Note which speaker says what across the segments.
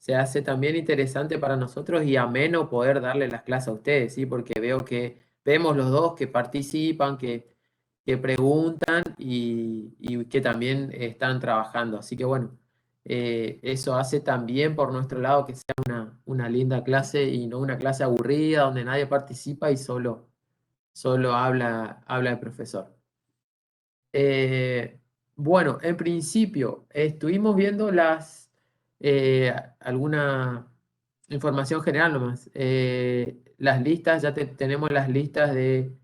Speaker 1: se hace también interesante para nosotros y ameno poder darle las clases a ustedes, ¿sí? Porque vemos los dos que participan, que preguntan y que también están trabajando. Así que bueno, eso hace también por nuestro lado que sea una linda clase y no una clase aburrida donde nadie participa y solo habla el profesor. Eh, bueno, en principio, estuvimos viendo alguna información general nomás. Las listas, tenemos las listas de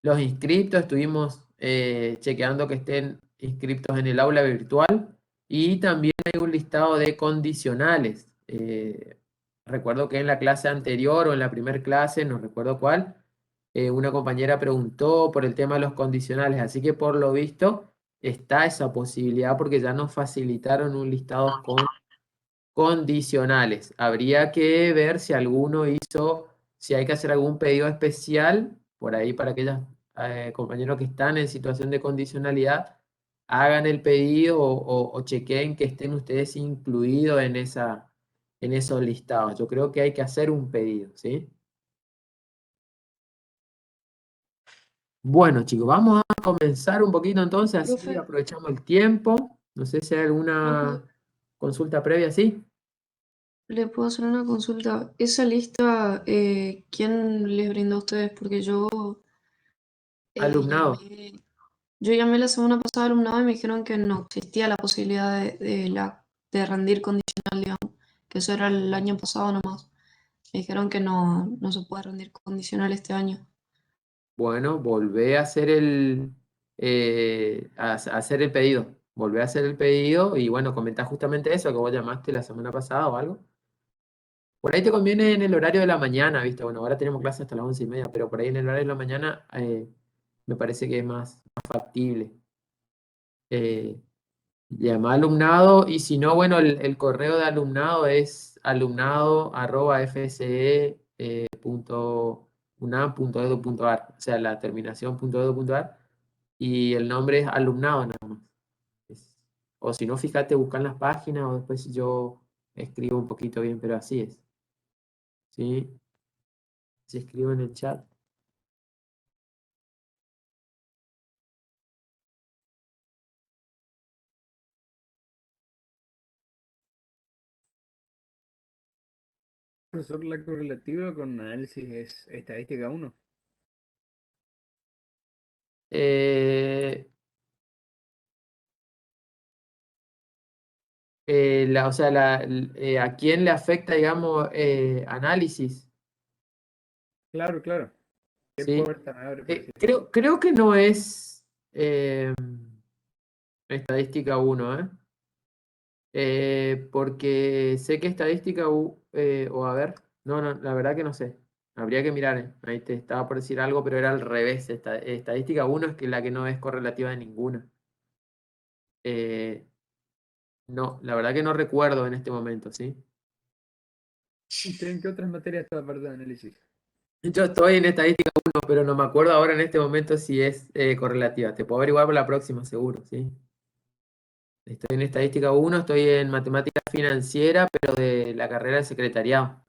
Speaker 1: los inscriptos, estuvimos chequeando que estén inscriptos en el aula virtual y también hay un listado de condicionales. Recuerdo que en la clase anterior o en la primera clase, no recuerdo cuál, una compañera preguntó por el tema de los condicionales, así que por lo visto está esa posibilidad porque ya nos facilitaron un listado con condicionales. Habría que ver si alguno si hay que hacer algún pedido especial por ahí para aquellos compañeros que están en situación de condicionalidad, hagan el pedido o chequeen que estén ustedes incluidos en esos listados. Yo creo que hay que hacer un pedido, ¿sí? Bueno, chicos, vamos a comenzar un poquito entonces, así
Speaker 2: Profe,
Speaker 1: aprovechamos el tiempo. No sé si hay alguna
Speaker 2: profe,
Speaker 1: consulta previa, ¿sí?
Speaker 2: ¿le puedo hacer una consulta? Esa lista, ¿quién les brindó a ustedes? Porque eh,
Speaker 1: Alumnado.
Speaker 2: llamé, yo llamé la semana pasada al alumnado y me dijeron que no existía la posibilidad de rendir condicional, digamos, que eso era el año pasado nomás. Me dijeron que no se puede rendir condicional este año.
Speaker 1: Bueno, volvé a hacer a hacer el pedido. Volvé a hacer el pedido y bueno, comentá justamente eso que vos llamaste la semana pasada o algo. Por ahí te conviene en el horario de la mañana, ¿viste? Bueno, ahora tenemos clase hasta las 11:30, pero por ahí en el horario de la mañana me parece que es más factible. Eh, Llama alumnado y si no, bueno, el correo de alumnado es alumnado@fce.unam.edu.ar, o sea, la terminación .edu.ar y el nombre es alumnado nada más. O si no, fíjate, buscan las páginas o después yo escribo un poquito bien, pero así es. ¿Sí? Si escribo en el chat.
Speaker 3: Profesor, la correlativa con análisis es estadística uno.
Speaker 1: Eh, o sea, ¿a quién le afecta, digamos, análisis?
Speaker 3: Claro, claro. ¿Qué
Speaker 1: ¿Sí?
Speaker 3: puerta me abre, por así decirlo?
Speaker 1: Creo que no es estadística uno, ¿eh? Porque sé que estadística o a ver, no, la verdad que no sé. Habría que mirar, ¿eh? Ahí te estaba por decir algo, pero era al revés. Estadística uno es que la que no es correlativa de ninguna. Eh, no, la verdad que no recuerdo en este momento, ¿sí?
Speaker 3: ¿Usted en qué otras materias está aparte de análisis?
Speaker 1: Yo estoy en estadística uno, pero no me acuerdo ahora en este momento si es correlativa. Te puedo averiguar por la próxima, seguro, ¿sí? Estoy en estadística uno, estoy en matemática financiera, pero de la carrera de secretariado.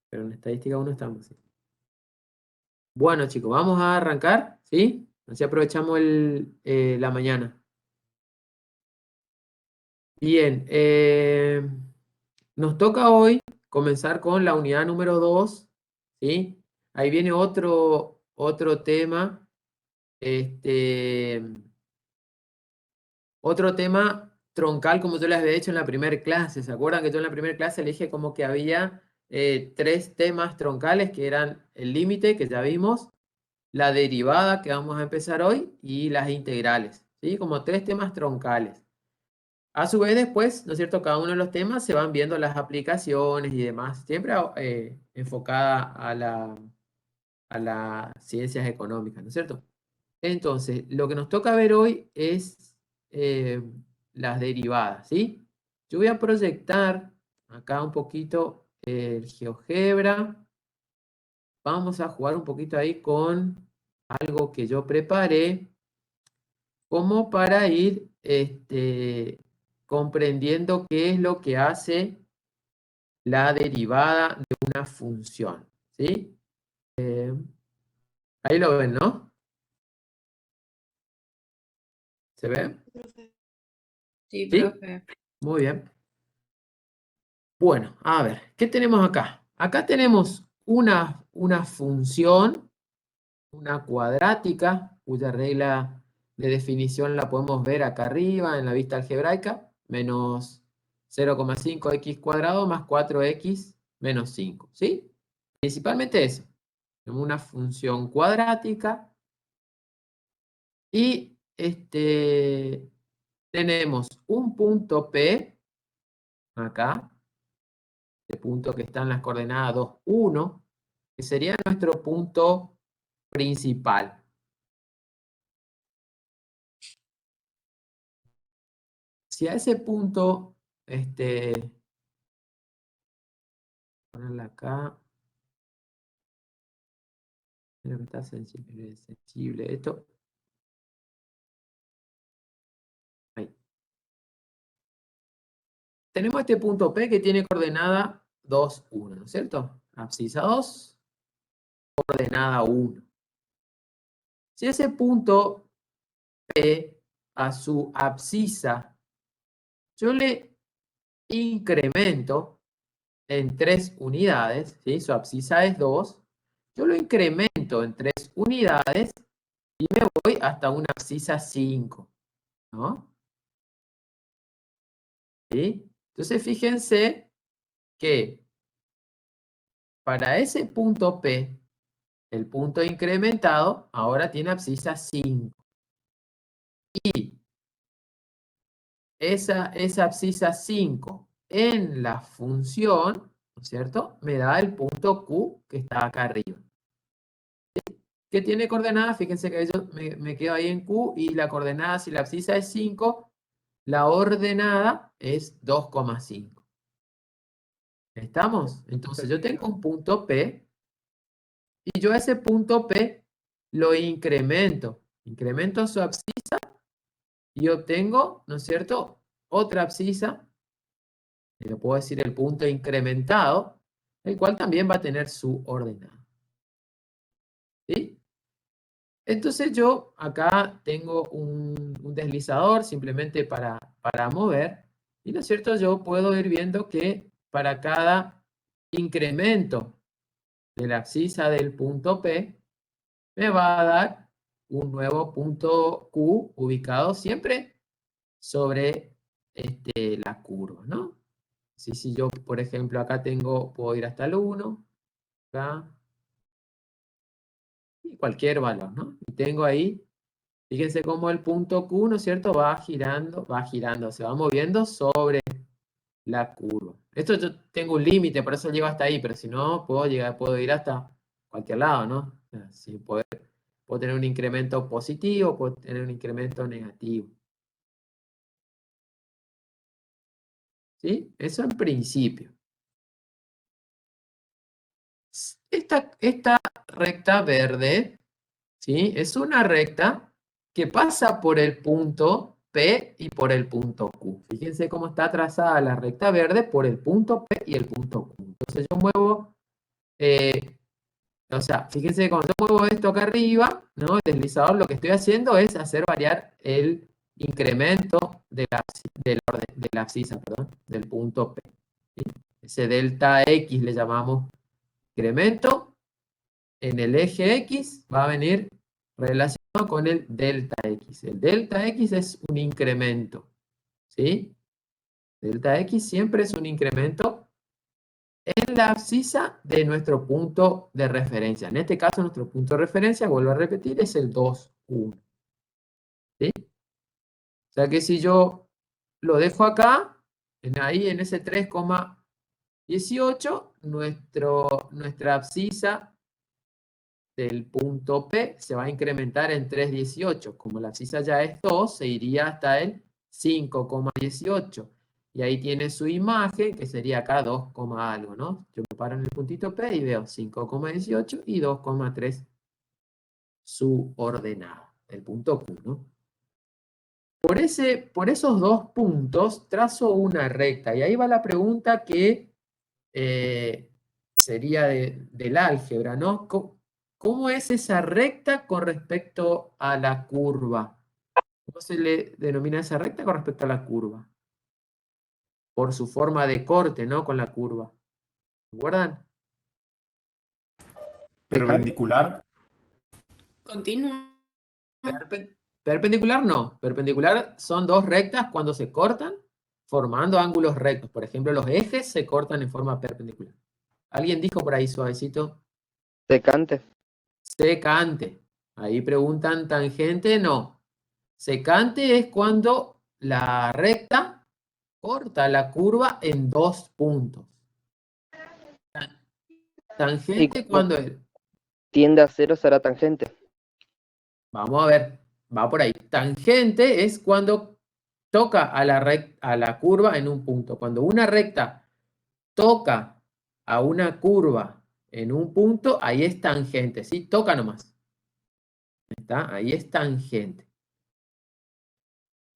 Speaker 1: Pero en estadística uno estamos, sí. Bueno, chicos, vamos a arrancar, ¿sí? Así aprovechamos la mañana. Bien, nos toca hoy comenzar con la unidad número 2, ¿sí? Ahí viene otro tema, este, otro tema troncal, como yo les había dicho en la primera clase. ¿Se acuerdan que yo en la primera clase le dije como que había tres temas troncales que eran el límite, que ya vimos, la derivada, que vamos a empezar hoy, y las integrales, ¿sí? Como tres temas troncales. A su vez, después, ¿no es cierto? Cada uno de los temas se van viendo las aplicaciones y demás, siempre enfocada a las ciencias económicas, ¿no es cierto? Entonces, lo que nos toca ver hoy es las derivadas, ¿sí? Yo voy a proyectar acá un poquito el GeoGebra. Vamos a jugar un poquito ahí con algo que yo preparé como para ir comprendiendo qué es lo que hace. la derivada de una función, ¿sí? Ahí lo ven, ¿no? ¿Se ve?
Speaker 2: Sí,
Speaker 1: ¿Sí?
Speaker 2: profe.
Speaker 1: Muy bien. Bueno, a ver, ¿qué tenemos acá? Acá tenemos una función, una cuadrática, cuya regla de definición la podemos ver acá arriba en la vista algebraica, menos 0,5x cuadrado más 4x menos 5, ¿sí? Principalmente eso. Tenemos una función cuadrática y tenemos un punto P acá, este punto que está en las coordenadas 2, 1, que sería nuestro punto principal. Si a ese punto, ponerla acá, creo que está sensible esto. Ahí. Tenemos este punto P que tiene coordenada 2, 1, ¿no es cierto? Abscisa 2, coordenada 1. Si ese punto P a su abscisa, yo le incremento en 3 unidades, ¿sí? Su abscisa es 2, yo lo incremento en 3 unidades y me voy hasta una abscisa 5, ¿no? ¿Sí? Entonces fíjense que para ese punto P, el punto incrementado ahora tiene abscisa 5. Y esa abscisa 5 en la función, ¿no es cierto? Me da el punto Q que está acá arriba. ¿Qué tiene coordenadas? Fíjense que yo me quedo ahí en Q y la coordenada, si la abscisa es 5, la ordenada es 2,5. ¿Estamos? Entonces yo tengo un punto P y yo ese punto P lo incremento. Incremento su abscisa y obtengo, ¿no es cierto?, otra abscisa, y le puedo decir el punto incrementado, el cual también va a tener su ordenada. ¿Sí? Entonces yo acá tengo un deslizador simplemente para mover, y ¿no es cierto? Yo puedo ir viendo que para cada incremento de la abscisa del punto P, me va a dar un nuevo punto Q ubicado siempre sobre la curva, ¿no? Si yo, por ejemplo, acá puedo ir hasta el 1, acá, y cualquier valor, ¿no? Y tengo ahí, fíjense cómo el punto Q, ¿no es cierto? Va girando, se va moviendo sobre la curva. Esto yo tengo un límite, por eso llego hasta ahí, pero si no, puedo ir hasta cualquier lado, ¿no? O sea, puedo tener un incremento positivo, puedo tener un incremento negativo. ¿Sí? Eso en principio. Esta recta verde, ¿sí? Es una recta que pasa por el punto P y por el punto Q. Fíjense cómo está trazada la recta verde por el punto P y el punto Q. Entonces yo muevo, o sea, fíjense que cuando yo muevo esto acá arriba, ¿no? El deslizador, lo que estoy haciendo es hacer variar el incremento de la abscisa, perdón, del punto P. ¿Sí? Ese delta X le llamamos incremento. En el eje X va a venir relacionado con el delta X. El delta X es un incremento, ¿sí? Delta X siempre es un incremento en la abscisa de nuestro punto de referencia. En este caso, nuestro punto de referencia, vuelvo a repetir, es el 2, 1. ¿Sí? O sea que si yo lo dejo acá, ahí en ese 3,18, nuestra abscisa del punto P se va a incrementar en 3,18. Como la abscisa ya es 2, se iría hasta el 5,18. Y ahí tiene su imagen, que sería acá 2, algo, ¿no? Yo me paro en el puntito P y veo 5,18 y 2,3 su ordenada, el punto Q, ¿no? Por esos dos puntos trazo una recta. Y ahí va la pregunta que sería del álgebra, ¿no? ¿Cómo es esa recta con respecto a la curva? ¿Cómo se le denomina esa recta con respecto a la curva? Por su forma de corte, ¿no? Con la curva. ¿Recuerdan?
Speaker 4: Perpendicular.
Speaker 2: Continua.
Speaker 1: Perpendicular no. Perpendicular son dos rectas cuando se cortan formando ángulos rectos. Por ejemplo, los ejes se cortan en forma perpendicular. ¿Alguien dijo por ahí suavecito?
Speaker 5: Secante.
Speaker 1: Secante. Ahí preguntan tangente, no. Secante es cuando la recta corta la curva en dos puntos. Tangente cuando es.
Speaker 5: Tiende a cero será tangente.
Speaker 1: Vamos a ver, va por ahí. Tangente es cuando toca a la curva en un punto. Cuando una recta toca a una curva en un punto, ahí es tangente, ¿sí? Toca nomás. ¿Está? Ahí es tangente.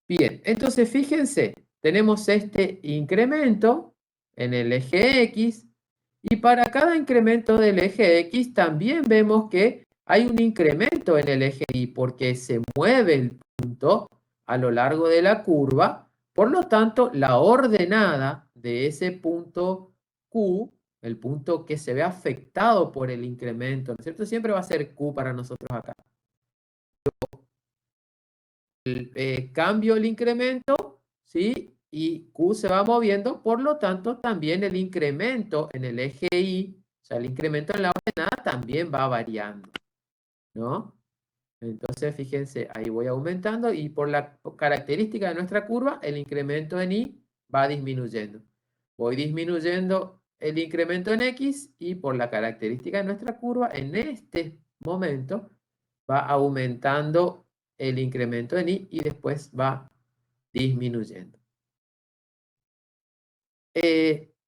Speaker 1: Bien, entonces fíjense, tenemos este incremento en el eje X y para cada incremento del eje X también vemos que hay un incremento en el eje Y porque se mueve el punto a lo largo de la curva, por lo tanto la ordenada de ese punto Q, el punto que se ve afectado por el incremento, ¿no es cierto? Siempre va a ser Q para nosotros acá. Cambio el incremento, ¿sí? Y Q se va moviendo, por lo tanto, también el incremento en el eje Y, o sea, el incremento en la ordenada también va variando, ¿no? Entonces, fíjense, ahí voy aumentando y por la característica de nuestra curva, el incremento en Y va disminuyendo. Voy disminuyendo el incremento en X y por la característica de nuestra curva, en este momento va aumentando el incremento en Y y después va disminuyendo.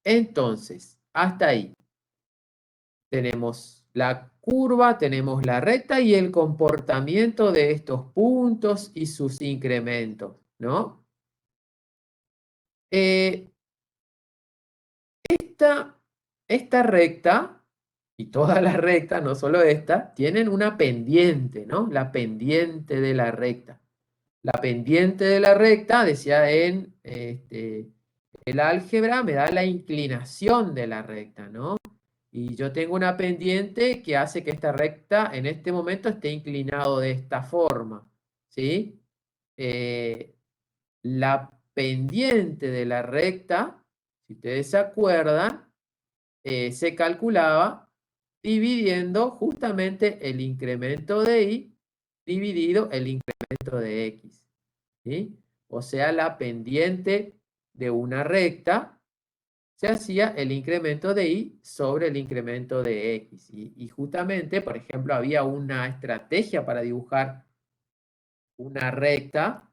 Speaker 1: Entonces, hasta ahí tenemos la curva, tenemos la recta y el comportamiento de estos puntos y sus incrementos, ¿no? Esta recta y todas las rectas, no solo esta, tienen una pendiente, ¿no? La pendiente de la recta. La pendiente de la recta, decía en el álgebra, me da la inclinación de la recta, ¿no? Y yo tengo una pendiente que hace que esta recta en este momento esté inclinado de esta forma, ¿sí? La pendiente de la recta, si ustedes se acuerdan, se calculaba dividiendo justamente el incremento de Y dividido el incremento de X, ¿sí? O sea, la pendiente de una recta se hacía el incremento de Y sobre el incremento de X. Y justamente, por ejemplo, había una estrategia para dibujar una recta.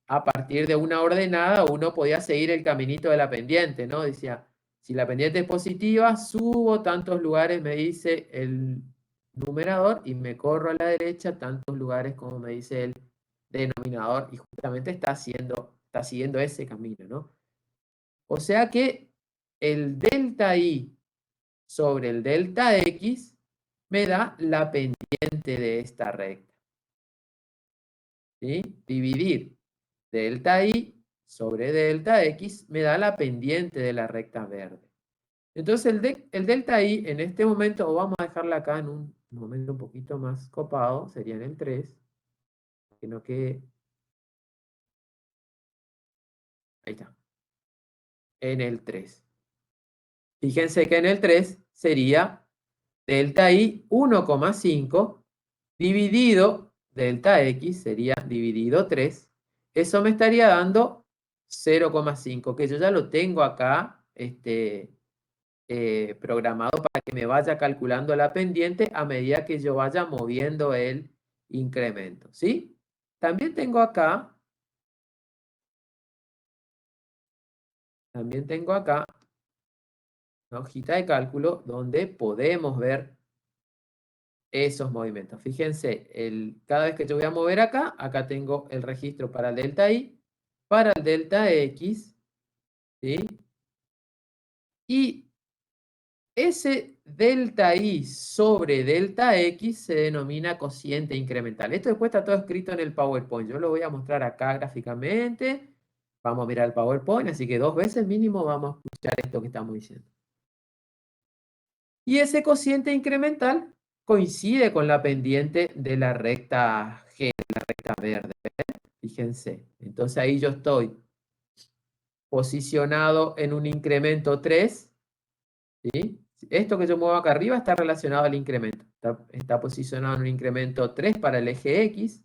Speaker 1: A partir de una ordenada, uno podía seguir el caminito de la pendiente, ¿no? Decía, si la pendiente es positiva, subo tantos lugares, me dice el numerador, y me corro a la derecha tantos lugares como me dice el denominador, y justamente está siguiendo ese camino, ¿no? O sea que el delta Y sobre el delta X me da la pendiente de esta recta. ¿Sí? Dividir delta Y sobre delta X me da la pendiente de la recta verde. Entonces el delta Y en este momento, o vamos a dejarla acá en un momento un poquito más copado, sería en el 3, que no quede... Ahí está. En el 3. Fíjense que en el 3 sería delta Y 1,5 dividido delta X, sería dividido 3. Eso me estaría dando 0,5, que yo ya lo tengo acá programado para que me vaya calculando la pendiente a medida que yo vaya moviendo el incremento, ¿sí? También tengo acá una hojita de cálculo donde podemos ver esos movimientos. Fíjense, cada vez que yo voy a mover acá tengo el registro para el delta Y, para el delta X, ¿sí? Y ese delta i sobre delta x se denomina cociente incremental. Esto después está todo escrito en el PowerPoint. Yo lo voy a mostrar acá gráficamente. Vamos a mirar el PowerPoint, así que 2 veces mínimo vamos a escuchar esto que estamos diciendo. Y ese cociente incremental coincide con la pendiente de la recta G, la recta verde. Fíjense. Entonces ahí yo estoy posicionado en un incremento 3. ¿Sí? Esto que yo muevo acá arriba está relacionado al incremento. Está posicionado en un incremento 3 para el eje X.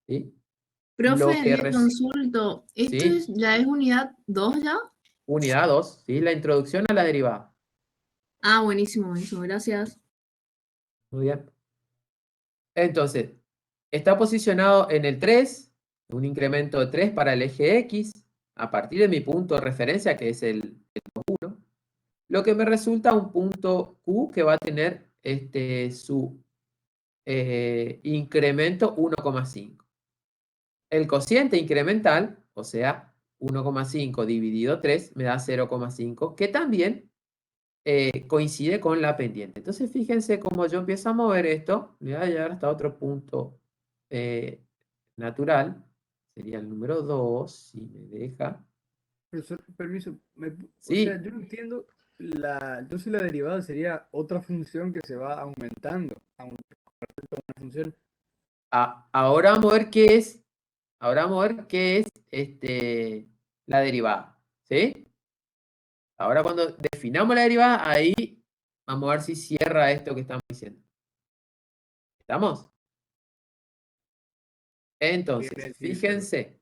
Speaker 1: ¿Sí? Lo
Speaker 4: Profe,
Speaker 1: que
Speaker 4: le consulto, ¿esto
Speaker 1: ¿sí?
Speaker 4: ya es unidad 2 ya?
Speaker 1: Unidad 2, ¿sí? La introducción a la derivada.
Speaker 4: Ah, buenísimo, buenísimo, gracias.
Speaker 1: Muy bien. Entonces, está posicionado en el 3, un incremento de 3 para el eje X, a partir de mi punto de referencia, que es el 1, lo que me resulta un punto Q que va a tener su incremento 1,5. El cociente incremental, o sea, 1,5 dividido 3, me da 0,5, que también coincide con la pendiente. Entonces, fíjense cómo yo empiezo a mover esto, me voy a llevar hasta otro punto natural, sería el número 2, si me deja.
Speaker 3: Profesor, permiso. O sea,
Speaker 1: Sí,
Speaker 3: yo no entiendo entonces la derivada sería otra función que se va aumentando a una función.
Speaker 1: ahora vamos a ver qué es, la derivada, ¿sí? Ahora cuando definamos la derivada, ahí vamos a ver si cierra esto que estamos diciendo. ¿Estamos? Entonces,
Speaker 3: Decir cierro.
Speaker 1: fíjense,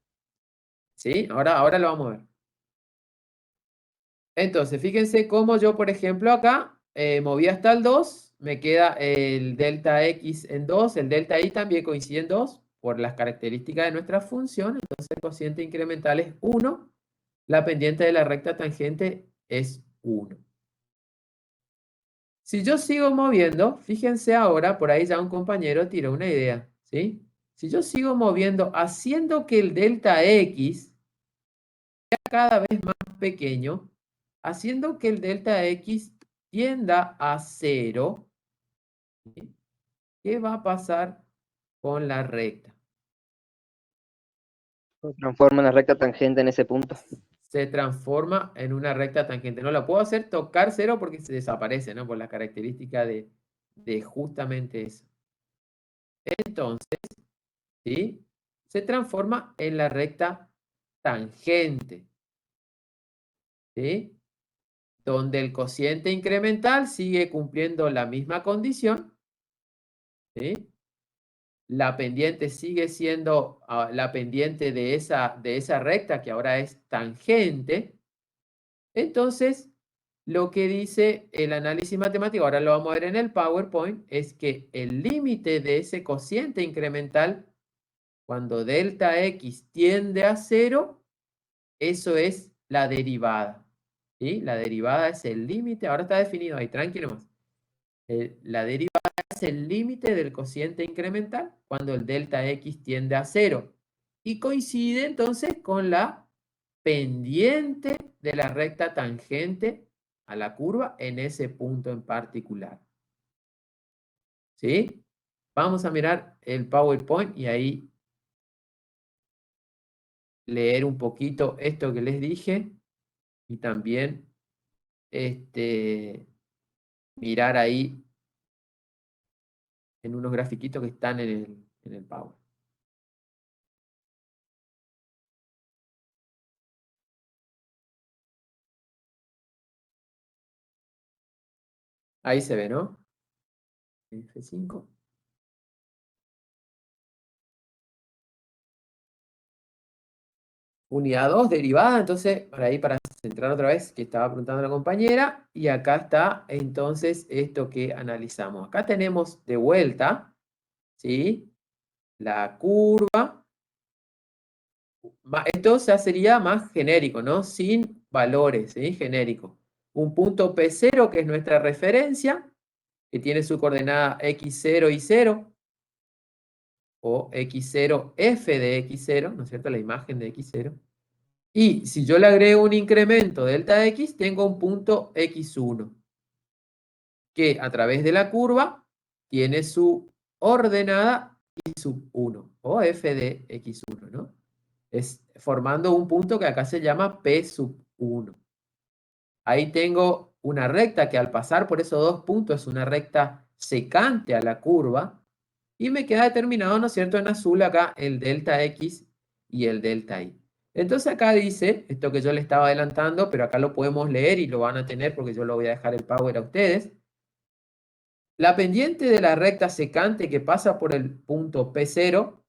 Speaker 1: ¿sí? Ahora lo vamos a ver. Entonces, fíjense cómo yo, por ejemplo, acá moví hasta el 2, me queda el delta x en 2, el delta y también coincide en 2 por las características de nuestra función, entonces el cociente incremental es 1, la pendiente de la recta tangente es 1. Si yo sigo moviendo, fíjense ahora, por ahí ya un compañero tiró una idea, ¿sí? Si yo sigo moviendo, haciendo que el delta x sea cada vez más pequeño, haciendo que el delta x tienda a 0, ¿sí? ¿Qué va a pasar con la recta?
Speaker 5: Se transforma en la recta tangente en ese punto.
Speaker 1: Se transforma en una recta tangente. No la puedo hacer tocar 0 porque se desaparece, ¿no? Por la característica de justamente eso. Entonces, ¿sí? Se transforma en la recta tangente, ¿sí? Donde el cociente incremental sigue cumpliendo la misma condición, ¿sí? La pendiente sigue siendo la pendiente de esa recta que ahora es tangente. Entonces, lo que dice el análisis matemático, ahora lo vamos a ver en el PowerPoint, es que el límite de ese cociente incremental, cuando delta x tiende a 0, eso es la derivada. ¿Sí? La derivada es el límite, ahora está definido ahí, tranquilo más. La derivada es el límite del cociente incremental cuando el delta x tiende a 0. Y coincide entonces con la pendiente de la recta tangente a la curva en ese punto en particular. ¿Sí? Vamos a mirar el PowerPoint y ahí leer un poquito esto que les dije y también mirar ahí en unos grafiquitos que están en el Power. Ahí se ve, ¿no? F5. Unidad 2, derivada, entonces, para centrar otra vez, que estaba preguntando la compañera, y acá está entonces esto que analizamos. Acá tenemos de vuelta, ¿sí? La curva. Esto ya sería más genérico, ¿no? Sin valores, ¿sí? Genérico. Un punto P0, que es nuestra referencia, que tiene su coordenada x0 y 0, o x0 f de x0, ¿no es cierto? La imagen de x0. Y si yo le agrego un incremento delta X, tengo un punto X1, que a través de la curva tiene su ordenada y sub 1, o f de X1, ¿no? Es formando un punto que acá se llama P sub 1. Ahí tengo una recta que al pasar por esos dos puntos es una recta secante a la curva, y me queda determinado, ¿no es cierto?, en azul acá el delta X y el delta Y. Entonces acá dice, esto que yo le estaba adelantando, pero acá lo podemos leer y lo van a tener porque yo lo voy a dejar el power a ustedes. La pendiente de la recta secante que pasa por el punto P0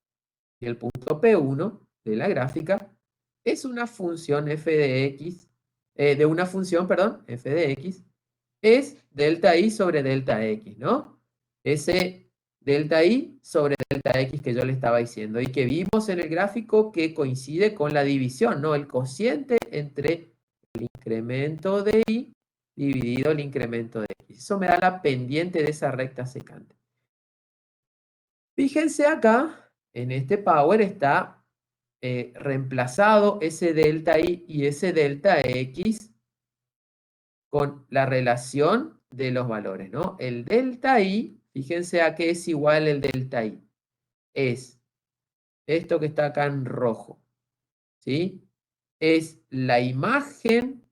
Speaker 1: y el punto P1 de la gráfica es una función f de x, de una función, perdón, f de x, es delta y sobre delta x, ¿no? Ese delta y sobre delta x que yo le estaba diciendo y que vimos en el gráfico que coincide con la división, ¿no? El cociente entre el incremento de y dividido el incremento de x. Eso me da la pendiente de esa recta secante. Fíjense acá, en este power está reemplazado ese delta y ese delta x con la relación de los valores, ¿no? El delta y, fíjense a qué es igual el delta y. Es esto que está acá en rojo, ¿sí? Es la imagen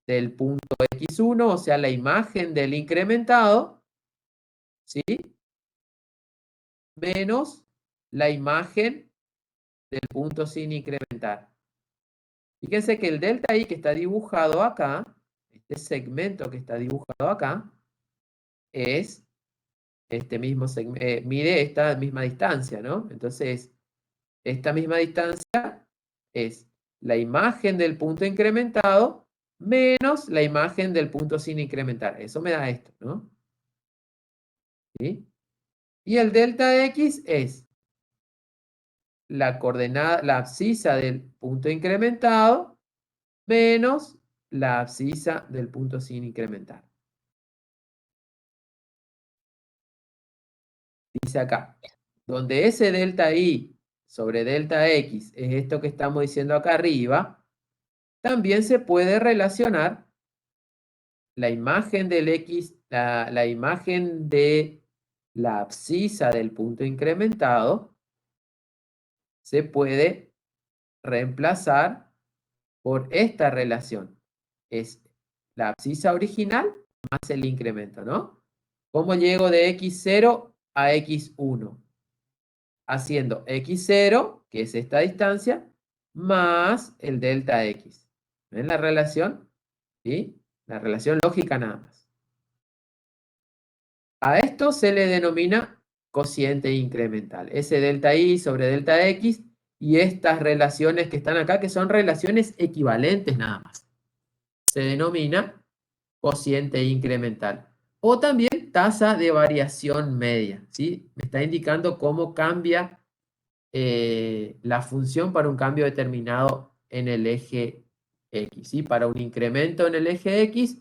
Speaker 1: del punto x1, o sea, la imagen del incrementado, ¿sí? Menos la imagen del punto sin incrementar. Fíjense que el delta y que está dibujado acá, este segmento que está dibujado acá, es este mismo segmento, mide esta misma distancia, ¿no? Entonces, esta misma distancia es la imagen del punto incrementado menos la imagen del punto sin incrementar. Eso me da esto, ¿no? ¿Sí? Y el delta X es la coordenada, la abscisa del punto incrementado menos la abscisa del punto sin incrementar. Dice acá, donde ese delta y sobre delta x es esto que estamos diciendo acá arriba, también se puede relacionar la imagen del x, la imagen de la abscisa del punto incrementado, se puede reemplazar por esta relación. Es la abscisa original más el incremento, ¿no? ¿Cómo llego de x0 a x1? Haciendo x0, que es esta distancia, más el delta x. ¿Ven la relación? ¿Sí? La relación lógica nada más. A esto se le denomina cociente incremental. Ese delta y sobre delta x y estas relaciones que están acá, que son relaciones equivalentes nada más. Se denomina cociente incremental. O también tasa de variación media, ¿sí? Me está indicando cómo cambia la función para un cambio determinado en el eje X, ¿sí? Para un incremento en el eje X,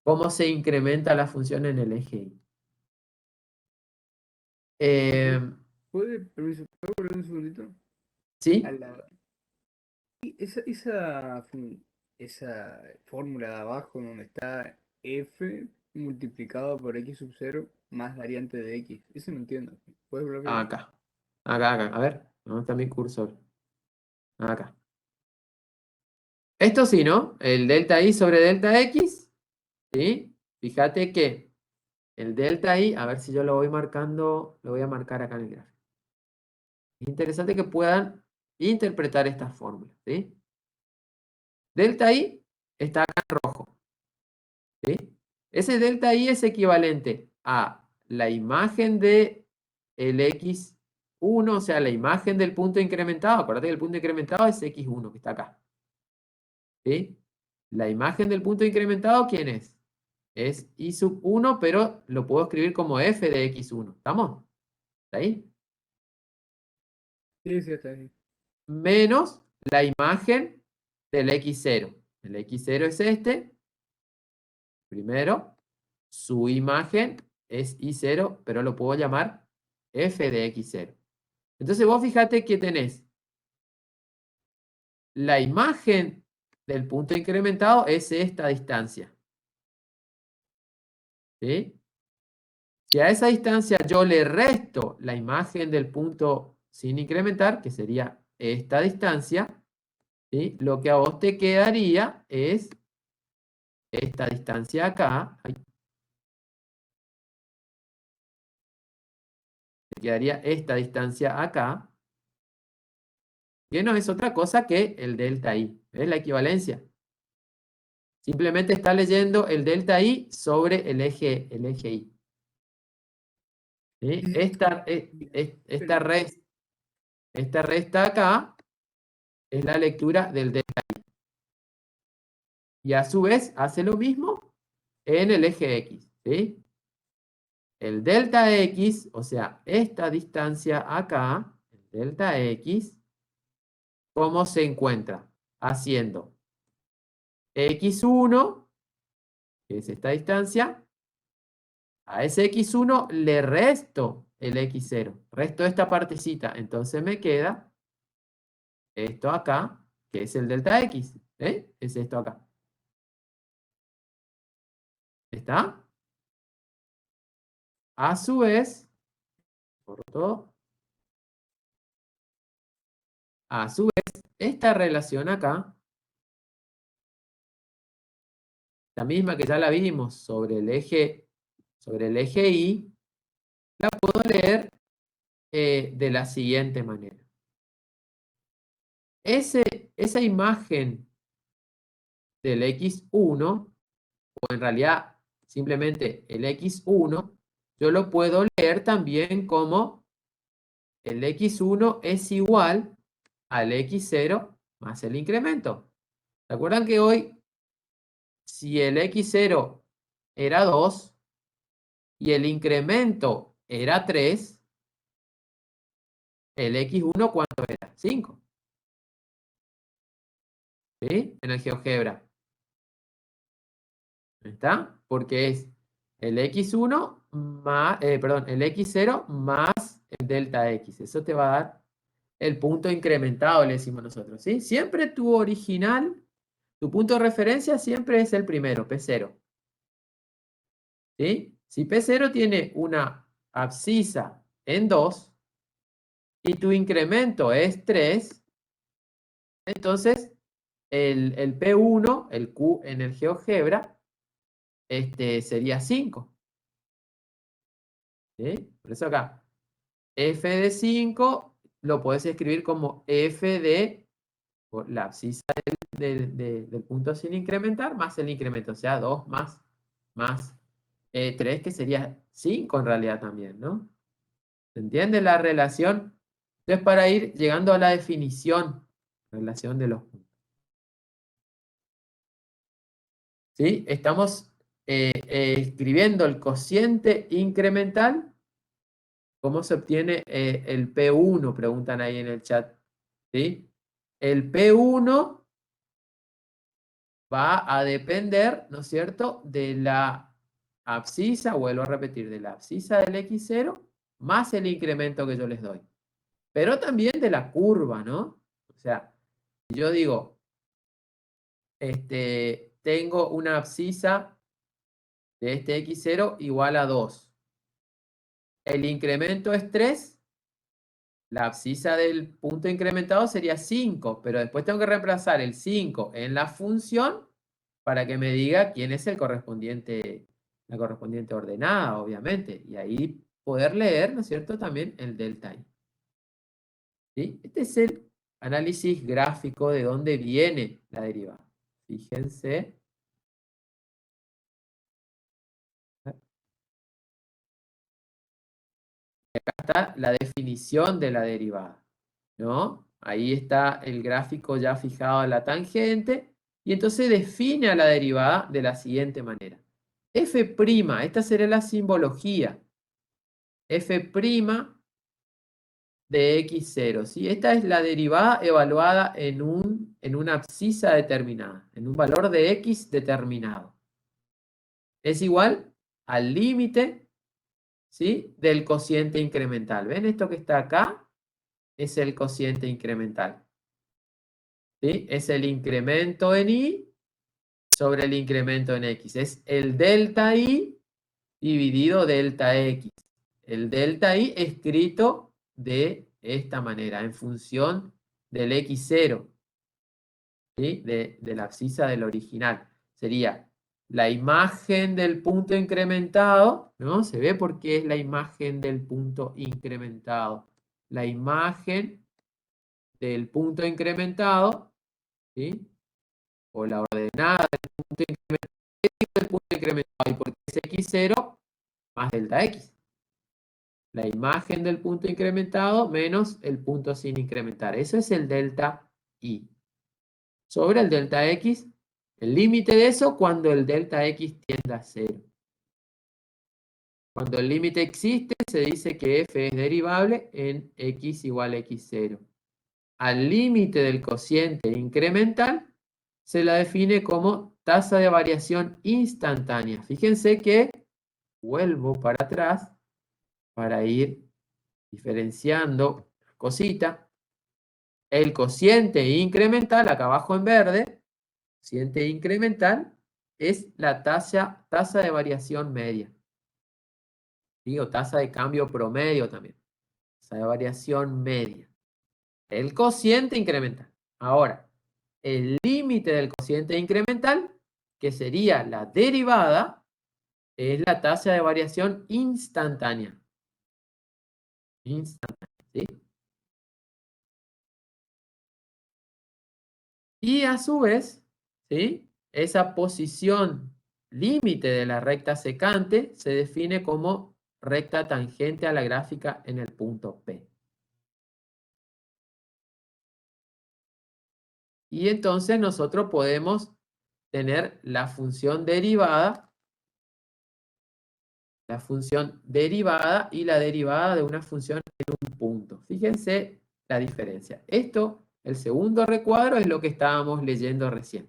Speaker 1: cómo se incrementa la función en el eje Y.
Speaker 3: Permiso, ¿puedo volver un segundito? A
Speaker 1: ¿Sí?
Speaker 3: la, esa fórmula de abajo donde está f multiplicado por x sub 0 más variante de x. Eso no entiendo. ¿Puedes volver a
Speaker 1: Acá. Acá. A ver, ¿dónde está mi cursor? Acá. Esto sí, ¿no? El delta y sobre delta x, ¿sí? Fíjate que el delta y, a ver si yo lo voy marcando, lo voy a marcar acá en el gráfico. Es interesante que puedan interpretar esta fórmula, ¿sí? Delta y está acá en rojo, ¿sí? Ese delta y es equivalente a la imagen de el x1, o sea, la imagen del punto incrementado. Acuérdate que el punto incrementado es x1, que está acá, ¿sí? La imagen del punto incrementado, ¿quién es? Es y sub 1, pero lo puedo escribir como f de x1. ¿Estamos? ¿Está ahí?
Speaker 3: Sí, sí, está ahí.
Speaker 1: Menos la imagen del x0. El x0 es este. Primero, su imagen es y0, pero lo puedo llamar f de x0. Entonces vos fíjate que tenés la imagen del punto incrementado es esta distancia. ¿Sí? Si a esa distancia yo le resto la imagen del punto sin incrementar, que sería esta distancia, ¿sí? Lo que a vos te quedaría es esta distancia acá. Ahí. Te quedaría esta distancia acá, que no es otra cosa que el delta I. ¿Ves la equivalencia? Simplemente está leyendo el delta I sobre el eje I. ¿Sí? Esta resta acá es la lectura del delta I. Y a su vez hace lo mismo en el eje X. ¿Sí? El delta X, o sea, esta distancia acá, el delta X, ¿cómo se encuentra? Haciendo X1, que es esta distancia, a ese X1 le resto el X0, resto esta partecita, entonces me queda esto acá, que es el delta X, ¿eh? Es esto acá. ¿Está? A su vez, por todo, a su vez, esta relación acá, la misma que ya la vimos sobre el eje Y, la puedo leer de la siguiente manera. Esa imagen del X1, o en realidad simplemente el X1, yo lo puedo leer también como el X1 es igual al X0 más el incremento. ¿Se acuerdan que hoy, si el X0 era 2 y el incremento era 3, el X1 ¿cuánto era? 5. ¿Sí? En el GeoGebra. ¿Está? Porque es el X1 más, perdón, el X0 más el delta X. Eso te va a dar el punto incrementado, le decimos nosotros, ¿sí? Siempre tu original, tu punto de referencia siempre es el primero, P0. ¿Sí? Si P0 tiene una abscisa en 2 y tu incremento es 3, entonces el P1, el Q en el GeoGebra, sería 5. ¿Sí? Por eso acá, f de 5 lo puedes escribir como f de la abscisa del punto sin incrementar más el incremento, o sea, 2 más 3, que sería 5 en realidad también, ¿no? ¿Se entiende la relación? Entonces, para ir llegando a la definición, relación de los puntos. ¿Sí? Estamos escribiendo el cociente incremental. ¿Cómo se obtiene el P1? Preguntan ahí en el chat. ¿Sí? El P1 va a depender, ¿no es cierto?, de la abscisa, vuelvo a repetir, de la abscisa del X0 más el incremento que yo les doy. Pero también de la curva, ¿no? O sea, si yo digo, tengo una abscisa de este X0 igual a 2. El incremento es 3. La abscisa del punto incrementado sería 5, pero después tengo que reemplazar el 5 en la función para que me diga quién es la correspondiente ordenada, obviamente. Y ahí poder leer, ¿no es cierto?, también el delta I. ¿Sí? Este es el análisis gráfico de dónde viene la derivada. Fíjense. Acá está la definición de la derivada, ¿no? Ahí está el gráfico ya fijado a la tangente, y entonces define a la derivada de la siguiente manera. F', esta sería la simbología. F' de X0, ¿sí? Esta es la derivada evaluada en una abscisa determinada, en un valor de X determinado. Es igual al límite, ¿sí?, del cociente incremental. ¿Ven esto que está acá? Es el cociente incremental. ¿sí? Es el incremento en Y sobre el incremento en X. Es el delta Y dividido delta X. El delta Y escrito de esta manera, en función del X0, ¿sí? De la abscisa del original. Sería la imagen del punto incrementado, ¿no? Se ve porque es la imagen del punto incrementado. La imagen del punto incrementado, ¿sí? O la ordenada del punto incrementado, y porque es X0 más delta X. La imagen del punto incrementado menos el punto sin incrementar. Eso es el delta Y. Sobre el delta X, el límite de eso cuando el delta X tiende a 0. Cuando el límite existe, se dice que f es derivable en x igual a x0. Al límite del cociente incremental se la define como tasa de variación instantánea. Fíjense que vuelvo para atrás para ir diferenciando cosita. El cociente incremental, acá abajo en verde, cociente incremental, es la tasa de variación media. ¿Sí? O tasa de cambio promedio también. Tasa de variación media. El cociente incremental. Ahora, el límite del cociente incremental, que sería la derivada, es la tasa de variación instantánea. Instantánea, ¿sí? Y a su vez, ¿sí? Esa posición límite de la recta secante se define como recta tangente a la gráfica en el punto P. Y entonces nosotros podemos tener la función derivada y la derivada de una función en un punto. Fíjense la diferencia. Esto, el segundo recuadro, es lo que estábamos leyendo recién.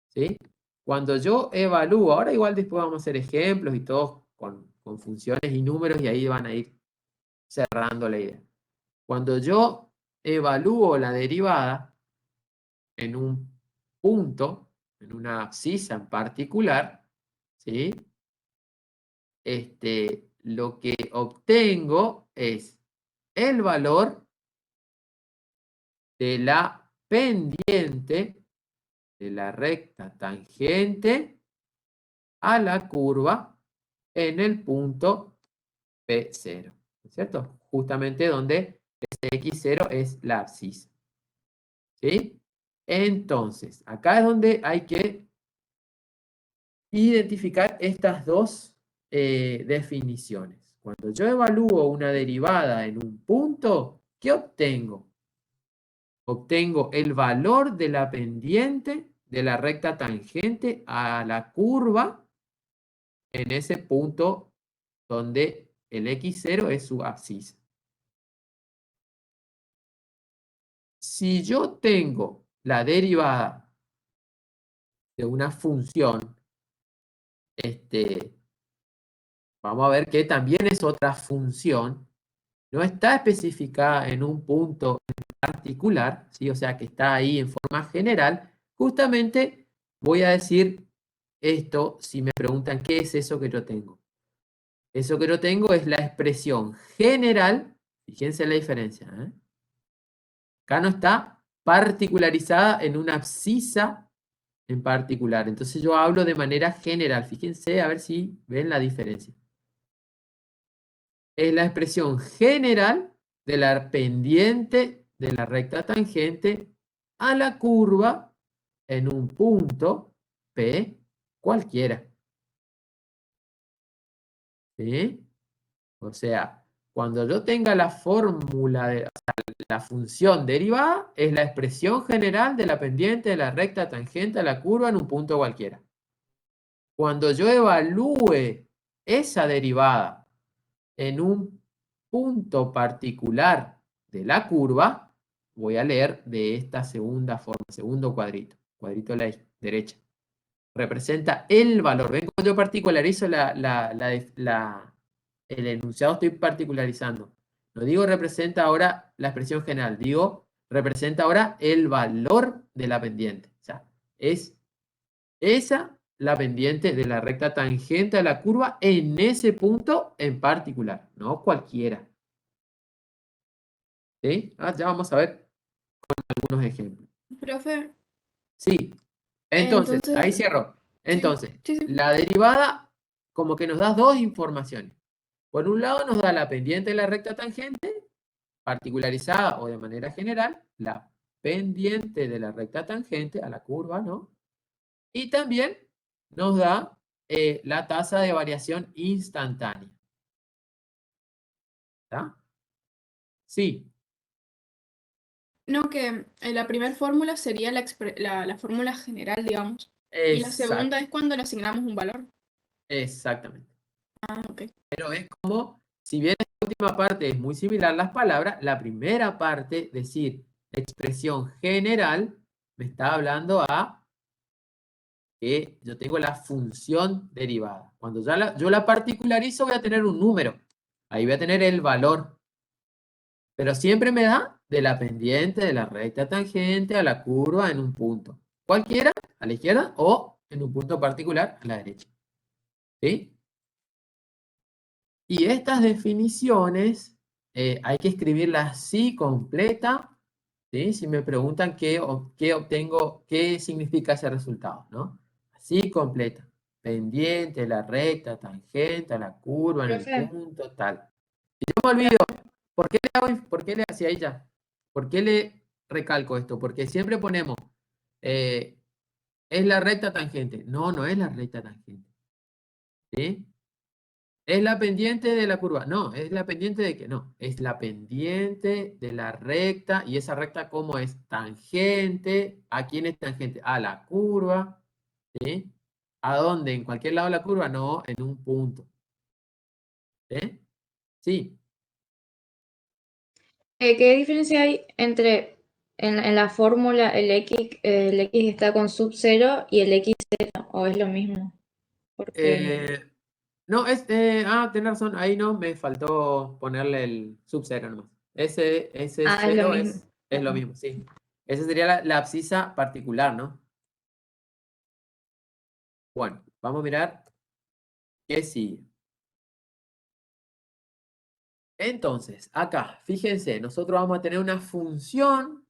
Speaker 1: ¿Sí? Cuando yo evalúo, ahora igual después vamos a hacer ejemplos y todos con funciones y números y ahí van a ir cerrando la idea. Cuando yo evalúo la derivada en un punto, en una abscisa en particular, ¿sí? Lo que obtengo es el valor de la pendiente de la recta tangente a la curva en el punto P0, ¿no es cierto? Justamente donde ese X0 es la abscisa. ¿Sí? Entonces, acá es donde hay que identificar estas dos definiciones. Cuando yo evalúo una derivada en un punto, ¿qué obtengo? Obtengo el valor de la pendiente de la recta tangente a la curva en ese punto donde el X0 es su abscisa. Si yo tengo la derivada de una función, vamos a ver que también es otra función, no está especificada en un punto en particular, ¿sí? O sea que está ahí en forma general, justamente voy a decir esto si me preguntan qué es eso que yo tengo. Eso que yo tengo es la expresión general, fíjense la diferencia, ¿eh? Acá no está particularizada en una abscisa en particular. Entonces yo hablo de manera general. Fíjense a ver si ven la diferencia. Es la expresión general de la pendiente de la recta tangente a la curva en un punto P cualquiera. ¿Sí? O sea, cuando yo tenga la fórmula de la función derivada, es la expresión general de la pendiente de la recta tangente a la curva en un punto cualquiera. Cuando yo evalúe esa derivada en un punto particular de la curva, voy a leer de esta segunda forma, segundo cuadrito, cuadrito a la derecha. Representa el valor. ¿Ven cómo yo particularizo el enunciado? Estoy particularizando. No digo representa ahora la expresión general, digo representa ahora el valor de la pendiente. O sea, es esa la pendiente de la recta tangente a la curva en ese punto en particular, no cualquiera. ¿Sí? Ya vamos a ver algunos ejemplos.
Speaker 6: Profe,
Speaker 1: Sí, entonces, ahí
Speaker 6: entonces,
Speaker 1: cierro. Entonces,
Speaker 6: sí.
Speaker 1: la derivada como que nos da dos informaciones. Por un lado nos da la pendiente de la recta tangente, particularizada o de manera general, la pendiente de la recta tangente a la curva, ¿no? Y también nos da la tasa de variación instantánea. ¿Está? Sí,
Speaker 6: No, que la primera fórmula sería la fórmula general, digamos. Y la segunda es cuando le asignamos un valor.
Speaker 1: exactamente.
Speaker 6: Ah, ok.
Speaker 1: Pero es como, si bien la última parte es muy similar a las palabras, la primera parte, decir expresión general, me está hablando a que yo tengo la función derivada. Cuando yo la particularizo voy a tener un número. Ahí voy a tener el valor. Pero siempre me da de la pendiente de la recta tangente a la curva en un punto. Cualquiera, a la izquierda, o en un punto particular, a la derecha. ¿Sí? Y estas definiciones hay que escribirlas así, completa, ¿sí? Si me preguntan qué obtengo, qué significa ese resultado, ¿no? Así, completa. Pendiente, la recta, tangente, la curva, en el
Speaker 2: Profe,
Speaker 1: punto, tal. Y no me olvido, ¿por qué le hacía ella? ¿Por qué le recalco esto? Porque siempre ponemos, es la recta tangente. No, no es la recta tangente. ¿Sí? ¿Es la pendiente de la curva? No, es la pendiente de que no. Es la pendiente de la recta. ¿Y esa recta cómo es? Tangente. ¿A quién es tangente? A la curva. ¿Sí? ¿A dónde? ¿En cualquier lado de la curva? No, en un punto. ¿Sí? Sí.
Speaker 2: ¿qué diferencia hay entre en la fórmula el X está con sub 0 y el X 0? ¿O es lo mismo? Porque...
Speaker 1: No, tenés razón. Ahí no, me faltó ponerle el sub cero nomás. Ese
Speaker 2: Ah, es lo
Speaker 1: cero
Speaker 2: mismo.
Speaker 1: es lo mismo, sí. Esa sería la abscisa particular, ¿no? Bueno, vamos a mirar qué sigue. Entonces, acá, fíjense, nosotros vamos a tener una función,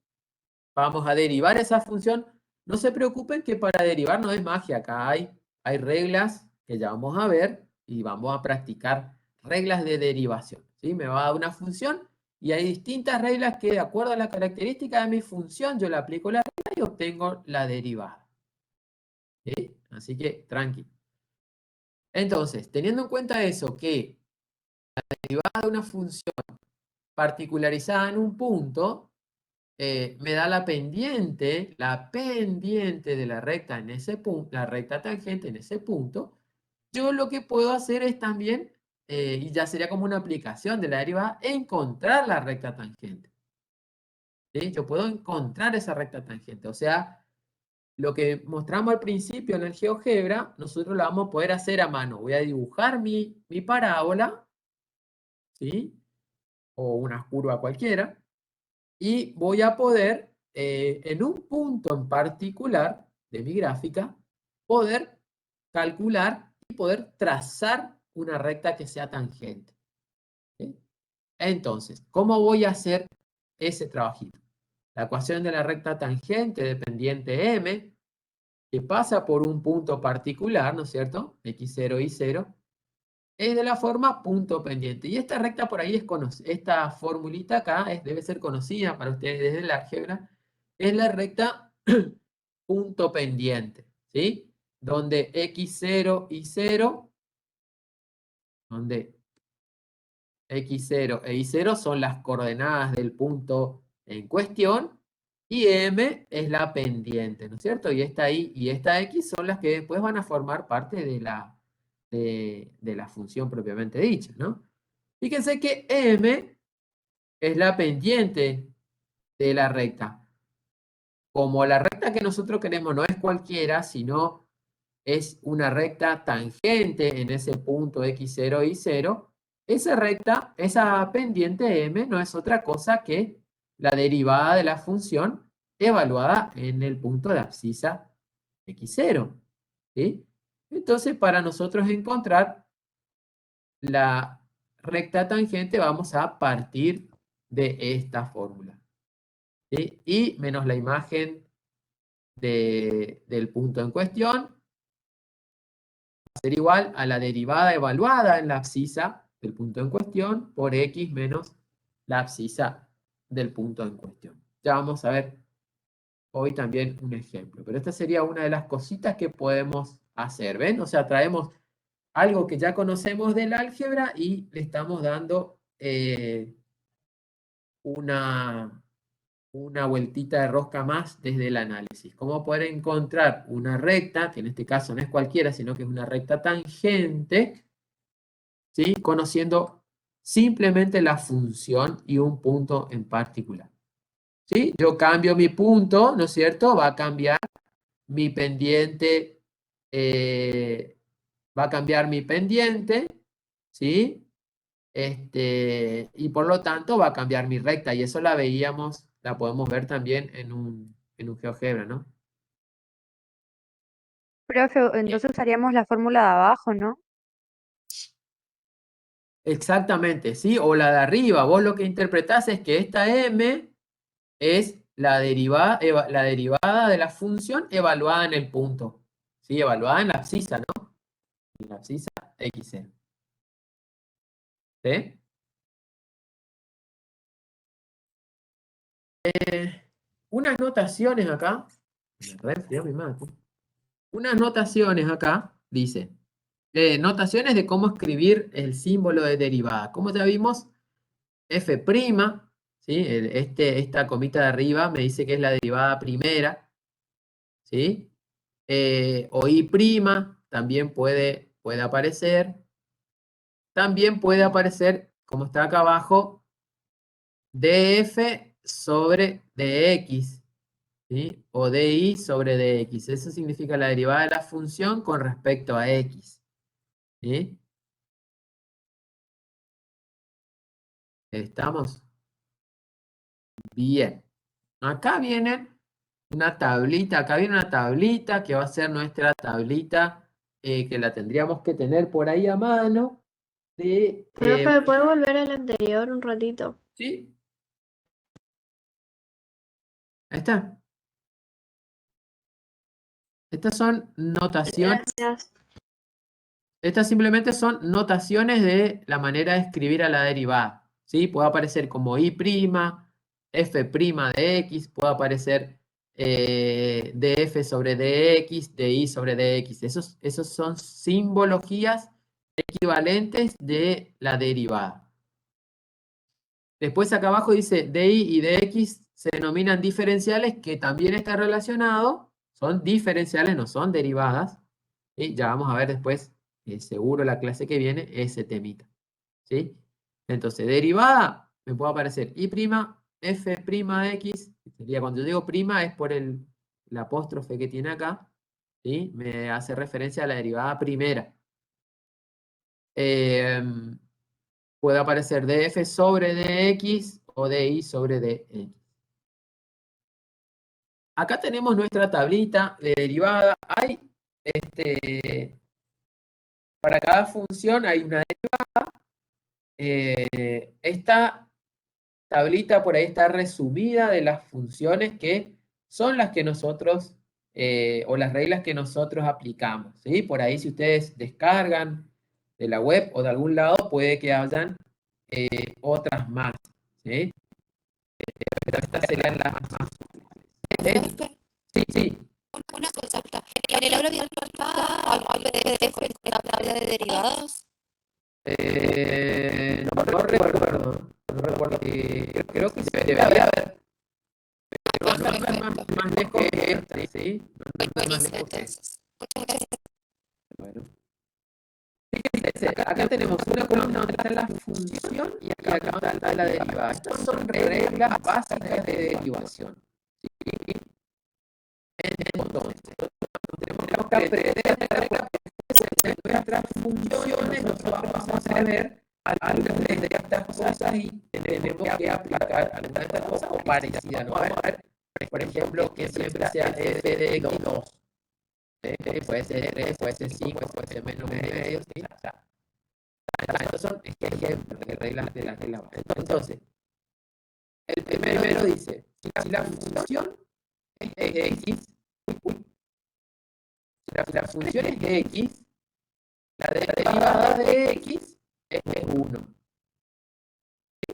Speaker 1: vamos a derivar esa función. No se preocupen que para derivar no es magia, acá hay reglas que ya vamos a ver y vamos a practicar reglas de derivación. ¿Sí? Me va a dar una función y hay distintas reglas que de acuerdo a la característica de mi función yo le aplico la regla y obtengo la derivada. ¿Sí? Así que tranqui. Entonces, teniendo en cuenta eso, que la derivada de una función particularizada en un punto, me da la pendiente de la recta en ese punto, la recta tangente en ese punto. Yo lo que puedo hacer es también, y ya sería como una aplicación de la derivada, encontrar la recta tangente. ¿Sí? Yo puedo encontrar esa recta tangente. O sea, lo que mostramos al principio en el GeoGebra, nosotros lo vamos a poder hacer a mano. Voy a dibujar mi parábola, ¿sí? O una curva cualquiera. Y voy a poder, en un punto en particular de mi gráfica, poder calcular y poder trazar una recta que sea tangente. ¿Sí? Entonces, ¿cómo voy a hacer ese trabajito? La ecuación de la recta tangente de pendiente m, que pasa por un punto particular, ¿no es cierto? X0, Y0, es de la forma punto pendiente. Y esta recta por ahí es conocida, esta formulita acá debe ser conocida para ustedes desde el álgebra, es la recta punto pendiente, ¿sí? Donde x0 y 0, donde x0 e y0 son las coordenadas del punto en cuestión, y m es la pendiente, ¿no es cierto? Y esta y esta x son las que después van a formar parte de la función propiamente dicha, ¿no? Fíjense que m es la pendiente de la recta. Como la recta que nosotros queremos no es cualquiera, sino es una recta tangente en ese punto x0, y0, esa recta, esa pendiente m no es otra cosa que la derivada de la función evaluada en el punto de abscisa x0. ¿Sí? Entonces, para nosotros encontrar la recta tangente, vamos a partir de esta fórmula. ¿Sí? Y menos la imagen del punto en cuestión, va a ser igual a la derivada evaluada en la abscisa del punto en cuestión por x menos la abscisa del punto en cuestión. Ya vamos a ver hoy también un ejemplo, pero esta sería una de las cositas que podemos hacer, ¿ven? O sea, traemos algo que ya conocemos del álgebra y le estamos dando una vueltita de rosca más desde el análisis. ¿Cómo poder encontrar una recta, que en este caso no es cualquiera, sino que es una recta tangente, ¿sí? Conociendo simplemente la función y un punto en particular. ¿Sí? Yo cambio mi punto, ¿no es cierto? Va a cambiar mi pendiente, ¿sí? Y por lo tanto va a cambiar mi recta, y eso la podemos ver también en un GeoGebra, ¿no?
Speaker 7: Profe, entonces usaríamos la fórmula de abajo, ¿no?
Speaker 1: Exactamente, ¿sí? O la de arriba. Vos lo que interpretás es que esta m es la derivada de la función evaluada en el punto, ¿sí? Evaluada en la abscisa, ¿no? En la abscisa x0. ¿Sí? Unas notaciones acá. Unas notaciones acá, dice. Notaciones de cómo escribir el símbolo de derivada. Como ya vimos, f', ¿sí? Esta comita de arriba me dice que es la derivada primera, ¿sí? O i' también puede aparecer. También puede aparecer, como está acá abajo, df sobre dx, ¿sí? O di sobre dx. Eso significa la derivada de la función con respecto a x. ¿Sí? ¿Estamos? Bien. Acá viene una tablita, que va a ser nuestra tablita, que la tendríamos que tener por ahí a mano.
Speaker 2: Profe, ¿puedo volver al anterior un ratito?
Speaker 1: ¿Sí? Ahí está. Estas son notaciones.
Speaker 2: Gracias.
Speaker 1: Estas simplemente son notaciones de la manera de escribir a la derivada. ¿Sí? Puede aparecer como i', f' de x, puede aparecer df sobre dx, di sobre dx. Esos son simbologías equivalentes de la derivada. Después acá abajo dice di y dx se denominan diferenciales, que también está relacionado. Son diferenciales, no son derivadas. Y ya vamos a ver después, seguro la clase que viene, ese temita. ¿Sí? Entonces, derivada, me puede aparecer i', f' de x. Sería, cuando yo digo prima, es por el apóstrofe que tiene acá. ¿Sí? Me hace referencia a la derivada primera. Puede aparecer df sobre dx o di sobre dx. Acá tenemos nuestra tablita de derivada. Hay, para cada función hay una derivada. Esta tablita por ahí está resumida de las funciones que son las que nosotros, o las reglas que nosotros aplicamos. ¿Sí? Por ahí, si ustedes descargan de la web o de algún lado, puede que hayan otras más. ¿Sí? Pero estas serían las más útiles. Sí, sí.
Speaker 8: Una consulta. ¿En el aula virtual al PDF con la tabla de derivadas?
Speaker 1: No recuerdo. Creo que se debería haber. Pero no es más lejos que este, ¿sí? No es más lejos que este. Bueno. Fíjense, acá tenemos una columna donde está la función y acá está la derivada. Estas son reglas básicas de derivación. ¿Sí? Entonces, tenemos que aprender nuestras funciones. Nosotros vamos a ver algunas de estas cosas y tenemos que aplicar alguna de estas cosas o parecidas, ¿no? A ver, por ejemplo, que siempre sea f de x2. Puede ser 3, puede ser 5, puede ser menos medio, ¿sí? O sea, estos son ejemplos de reglas de la regla básica. Entonces, el primero dice, si la función es x, si la función es x, la derivada de x es 1.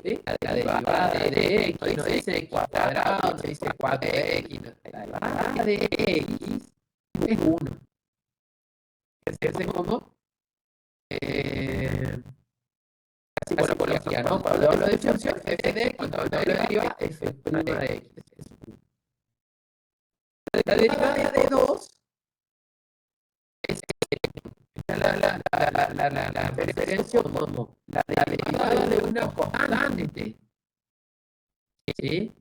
Speaker 1: ¿Sí? La derivada de x no dice x cuadrado, no dice 4x, no. La derivada de x es 1. ¿Entiendes cómo? Así por lógica, ¿no? Cuando hablo de función, f de x, cuando hablo de derivada, f' de x. La derivada de 2 es la referencia como la derivada de una constante, ¿sí?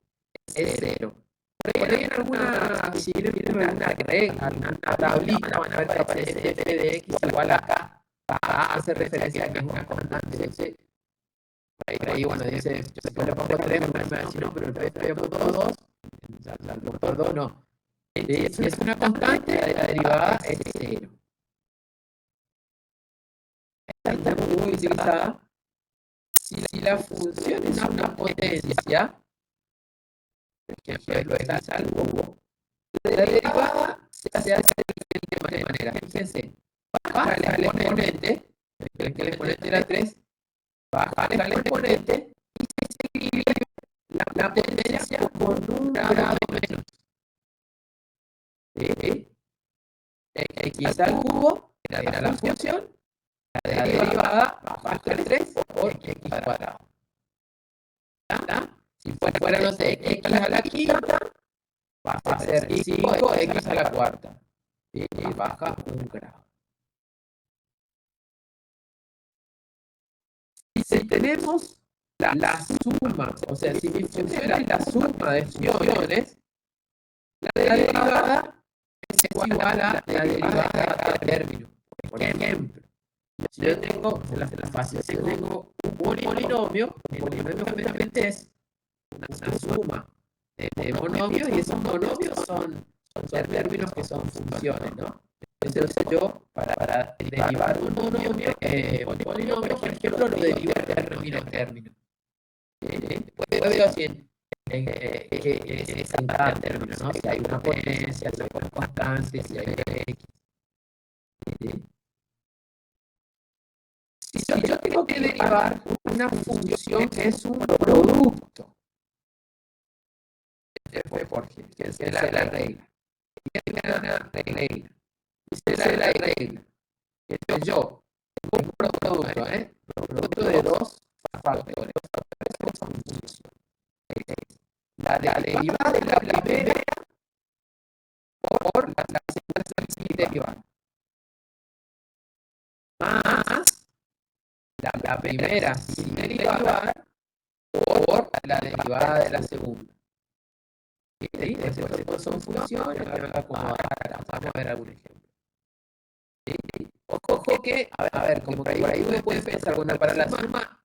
Speaker 1: Es 0. Por ahí en alguna, si tienen alguna regla, alguna tablita, van a ver que aparece f de x igual a k. A hace referencia a que es una constante, ¿sí? Por ahí, bueno, dice, yo le pongo 3, me va a decir, no, pero el le pongo 2, lo por 2 no. Si es una constante, la derivada es 0. Esta está muy utilizada. Si la función es una potencia, por ejemplo, es al cubo, la derivada se hace de la siguiente manera. Fíjense, baja el exponente, que el exponente era 3, baja el exponente y se escribe la potencia con un grado menos. ¿Sí? X al cubo era la función, la derivada baja el 3 por x cuadrado. ¿Está? Si fuera, no sé, x a la quinta, va a ser 5x a la cuarta. Y baja un grado. Y si tenemos la suma, o sea, si mi función es la suma de funciones, la derivada es igual a la derivada de término. Por ejemplo, si yo tengo, se la fácil, si yo tengo un polinomio, el polinomio obviamente es una suma de monomios y esos monomios son términos que son funciones, ¿no? Entonces yo, para derivar un monomio, un polinomio, por ejemplo, lo derivo de término en término. Después veo si que es en cada término, ¿no? Si hay una potencia, si hay una constante, si hay x. Si yo tengo que derivar una función que es un producto, después por ejemplo, esa es la regla. Esa es la regla. Entonces yo tengo un producto, producto de dos factores. La derivada de la primera por la segunda sin derivar. Más la primera sin derivar por la derivada de la segunda. ¿Sí? Después son funciones que van a acomodar. Vamos a ver algún ejemplo. ¿Sí? Ojo que, a ver, como que por ahí uno puede pensar, bueno, para la suma,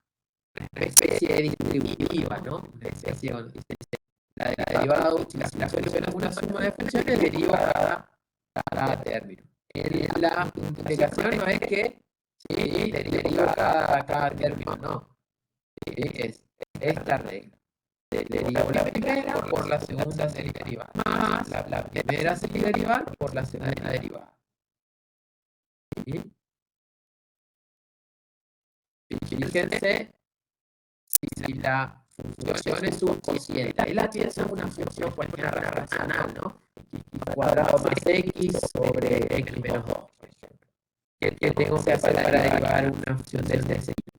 Speaker 1: una especie distributiva, ¿no? Una especie, la derivada, si la solución es una suma de funciones, deriva cada término. En la multiplicación no es que sí, deriva cada término, no. Sí, es esta regla. Derivo la primera por la segunda sin derivar, más la primera sin derivar por la segunda derivada. ¿Sí? Fíjense si la función es un cociente. Ahí la piensa una función cualquiera racional, ¿no? X cuadrado más x sobre x menos 2, por ejemplo. ¿Qué tengo que hacer para derivar una función de este signo?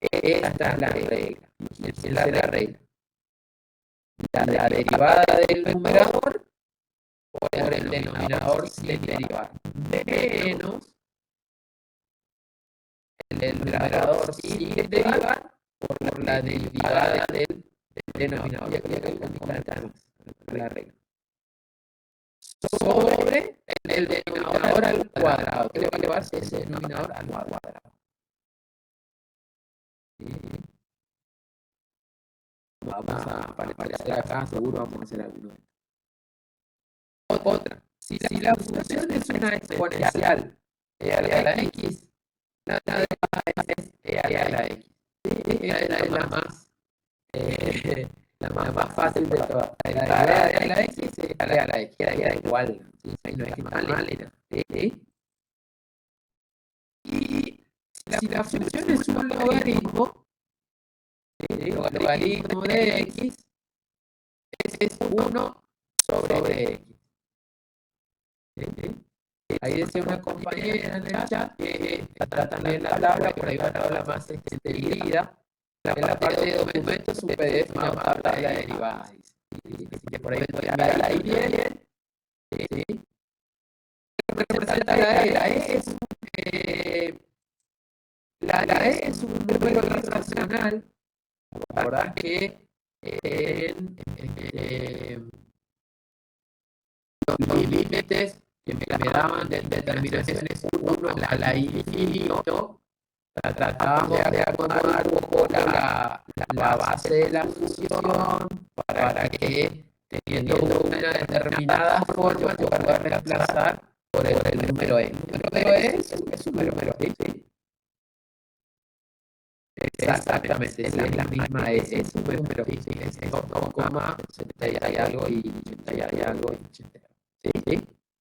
Speaker 1: Esta es la regla. Esta es la regla. La derivada del numerador por el denominador sin derivar. Menos el numerador sin derivar por la derivada del denominador. Ya quería calcular la regla. Sobre el denominador al cuadrado. ¿Qué le va a llevarse ese denominador al cuadrado? Vamos a aparecer acá, seguro vamos a hacer alguno. Otra, si la función es una exponencial a la x, la de es a la x. Esta es la más fácil de todas. La de la x es a la x, queda igual. ¿Sí? No es mal, ¿sí? Y si la función es un logaritmo, el logaritmo de x es 1 sobre x. ¿Sí? Ahí decía una compañera en el chat que está también la tabla, por ahí va la tabla más extendida. En la parte de documentos un PDF llamada tabla de la derivada. Así que por ahí voy a dar ahí bien. ¿Sí? Representa la E. La E es un número irracional. Recordad que los límites que me daban de determinaciones 1 a la infinito, tratábamos de acomodar un poco la base de la función para que, teniendo una determinada forma, yo pueda reemplazar por el número E. El número E es un número, ¿sí? Exactamente, es la misma E, es un número, ¿sí? Es 2,70 y algo y 80 y algo, etc. ¿Sí?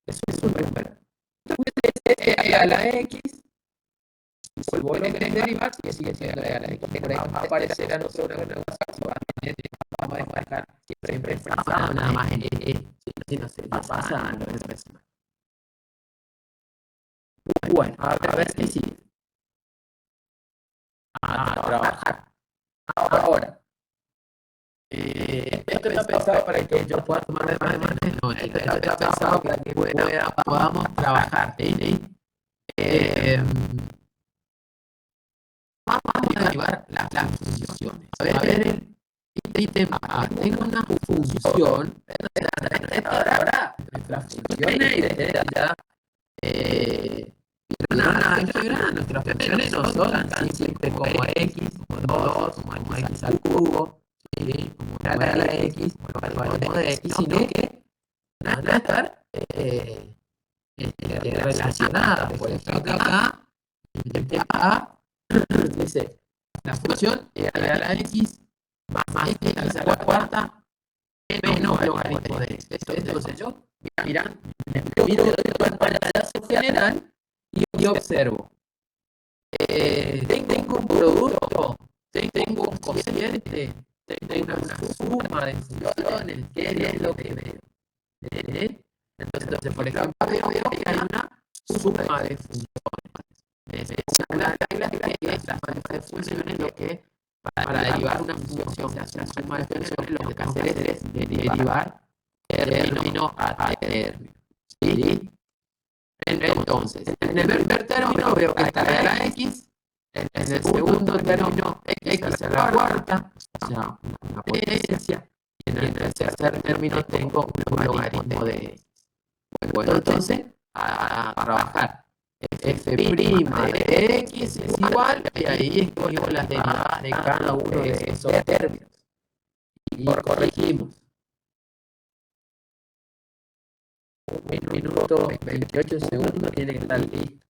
Speaker 1: Eso es un número. Entonces, E a la X, vuelvo a derivar y sigue siendo E a la X. Por ahí va a aparecer a nosotros una cosa que vamos a desmarcar siempre enfrasado nada más en E. Si no se pasa, no es eso. Bueno, a ver qué sigue. A trabajar. Ahora, esto está pensado para que yo pueda tomar de manejo. No, esto está pensado para que podamos trabajar. ¿Sí? Vamos a derivar las funciones. A ver, ítem A. Tengo una función. Ahora, nuestras funciones y desde ya nuestras funciones no son tan simples como x, como 2, como x al cubo, ¿sí? Como a la x, como logaritmo de x, sino que van a estar relacionadas. Por ejemplo, acá, en A, dice la función a la x más x a la cuarta menos logaritmo de x. Entonces yo, mira, miro el pantallazo general y observo. Tengo un producto, tengo un cociente, tengo una suma de funciones. ¿Qué es lo que veo? Entonces, por ejemplo, veo que hay una suma de funciones. Una regla que es la suma de funciones, lo que para derivar una función, la suma de funciones, lo que hay que hacer es derivar término a término. ¿Sí? Entonces, en el primer término veo que está la x, en el segundo término x a la cuarta, o sea, una potencia, y en el tercer término tengo un logaritmo de x. Bueno, entonces, a trabajar. F' de x es igual, y ahí escojo las derivadas de cada uno de esos términos. Y corregimos. 1 minuto 28 segundos tiene que estar listo.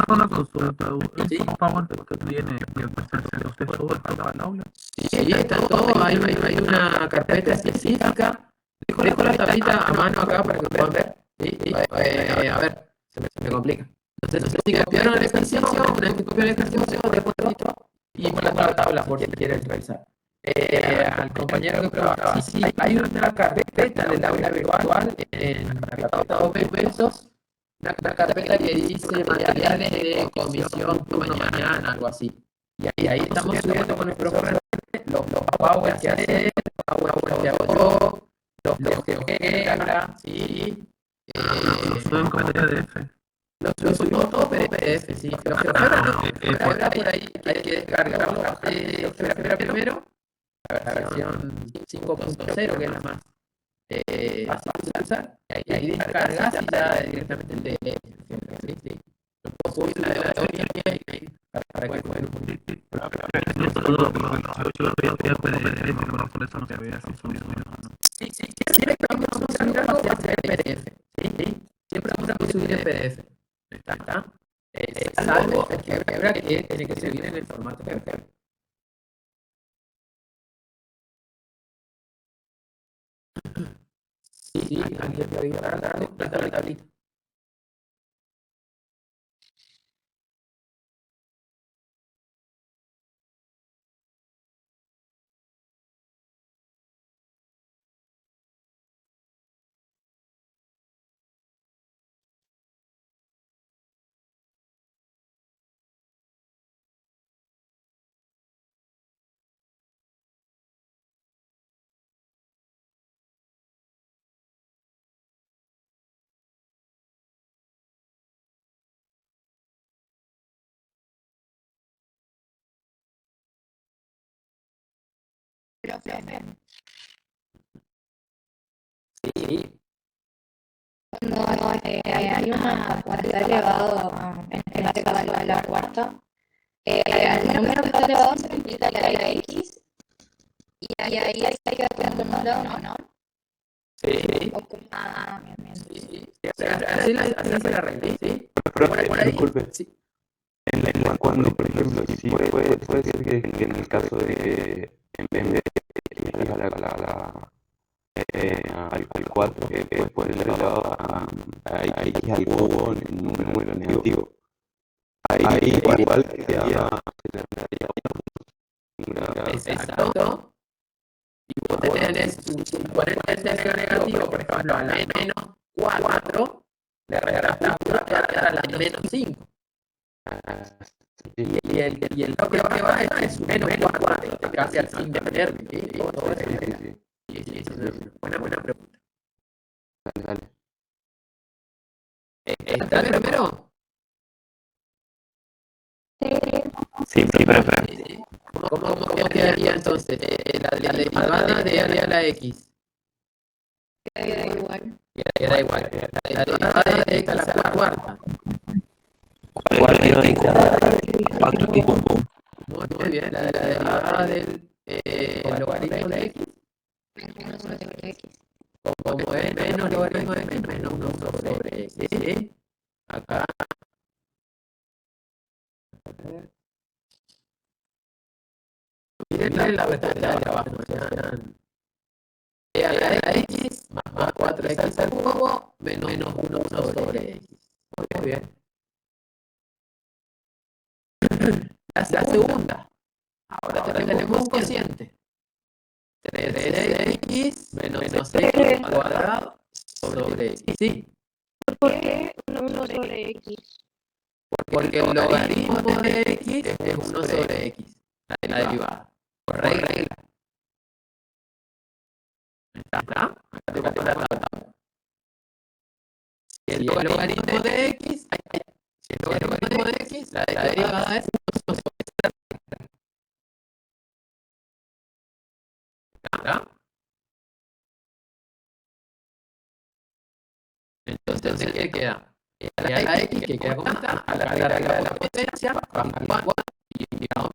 Speaker 9: Una consulta,
Speaker 1: ¿Sí?
Speaker 9: ¿un PowerPoint que tiene que presentarse usted todo para el aula?
Speaker 1: Sí, está todo, hay una carpeta específica. Dejo la tablita a mano acá para que puedan ver. Sí, a ver, se me complica. Entonces, si copiaron el ejercicio, una vez que copiaron el ejercicio, después listo y por la tabla por si quieren revisar. Al compañero que preguntaba, sí, hay una carpeta del aula virtual en la carpeta de documentos, una carpeta que dice materiales de comisión mañana, algo así. Y ahí estamos subiendo con el profesor los PowerPoint que hace, los PowerPoint que hago, los GeoGebra, ¿sí?
Speaker 9: Lo suben como PDF.
Speaker 1: Lo subimos todo PDF, sí. Los GeoGebra no, ahora por ahí hay que descargarlo de GeoGebra primero. La versión 5.0, que es la más fácil de usar, y ahí descargas y ya directamente el PDF. Lo puedo subir de
Speaker 9: Eso lo yo lo veía PDF, pero por eso no se veía así subido.
Speaker 1: Sí, siempre vamos a subir algo va a ser PDF. Sí. Siempre vamos a subir en PDF. ¿Está? Salvo el que habrá que tiene que seguir en el formato PDF. Sí, alguien te había agarrado la tablita. Sí.
Speaker 8: Cuando hay una cuantía elevado, en este caso la cuarta, al número que está elevado se multiplica la x y ahí hay que poner un número, ¿no?
Speaker 1: Sí.
Speaker 8: Bien.
Speaker 1: Así la arreglé, ¿sí? Por ahí.
Speaker 9: Disculpe.
Speaker 1: Sí.
Speaker 9: Cuando, por ejemplo, si puede ser que en el caso de que en vez de ir al 4, que puedes poner elevado a x al cubo en un número negativo. Ahí igual quedaría
Speaker 1: Exacto. Y vos tenés si pones el tercero negativo, por ejemplo, a la menos 4, le restas a la menos 5. Y el bloque que va es menos 4, te casi al sin detener. Sí, es una buena pregunta.
Speaker 9: Dale.
Speaker 1: ¿Está el primero?
Speaker 9: Sí, pero.
Speaker 1: ¿Cómo quedaría entonces? La derivada de la x.
Speaker 8: Queda igual.
Speaker 1: Queda igual. La derivada de x a la cuarta. Muy bien. La derivada del logaritmo de x.
Speaker 8: Menos 1 sobre x.
Speaker 1: Como es menos logaritmo de x, menos 1 sobre x. ¿Sí? Acá. Miren la respuesta de abajo. A la x más 4x al cubo menos 1 sobre x. Muy bien. La segunda. Ahora tenemos un cociente. 3x menos x al cuadrado sobre x. ¿Sí?
Speaker 7: ¿Por qué 1 sobre x?
Speaker 1: Porque el logaritmo de x es 1 sobre x. La derivada. Por regla. ¿Está? Acá te voy a poner la tabla. Si el logaritmo de x, la derivada es 1 sobre x. ¿Está? Entonces, ¿qué queda? La x que queda como está, a la regla de la potencia, y digamos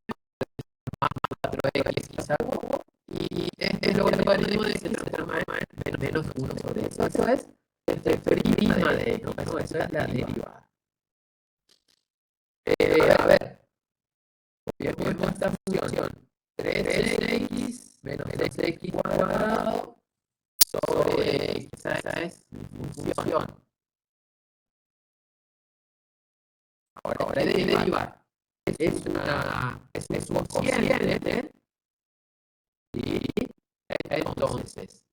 Speaker 1: más 4x al cubo, y es lo logaritmo de x se transforma en menos 1 sobre x. Eso es prima de x, ¿no? Eso es la derivada. A ver, copiamos esta función. 3x menos 3x cuadrado sobre x. Esa es mi función. Ahora de derivar. Es un cociente. Y entonces,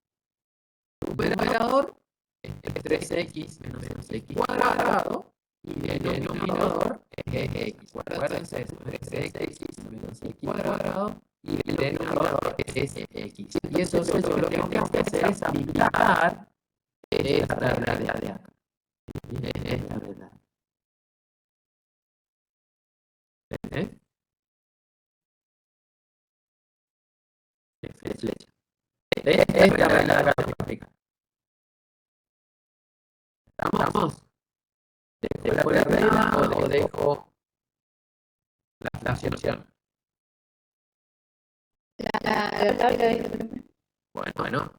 Speaker 1: numerador es 3x menos x cuadrado y el denominador es x. Acuérdense eso, 3x menos x cuadrado y el denominador es x. Y eso lo que tenemos que hacer es aplicar esta regla de acá. Esta regla. ¿Eh? Flecha. Esta regla de acá tenemos que aplicar. ¿Estamos? ¿Dejo la regla o dejo la función.
Speaker 8: La tabla de...
Speaker 1: Bueno.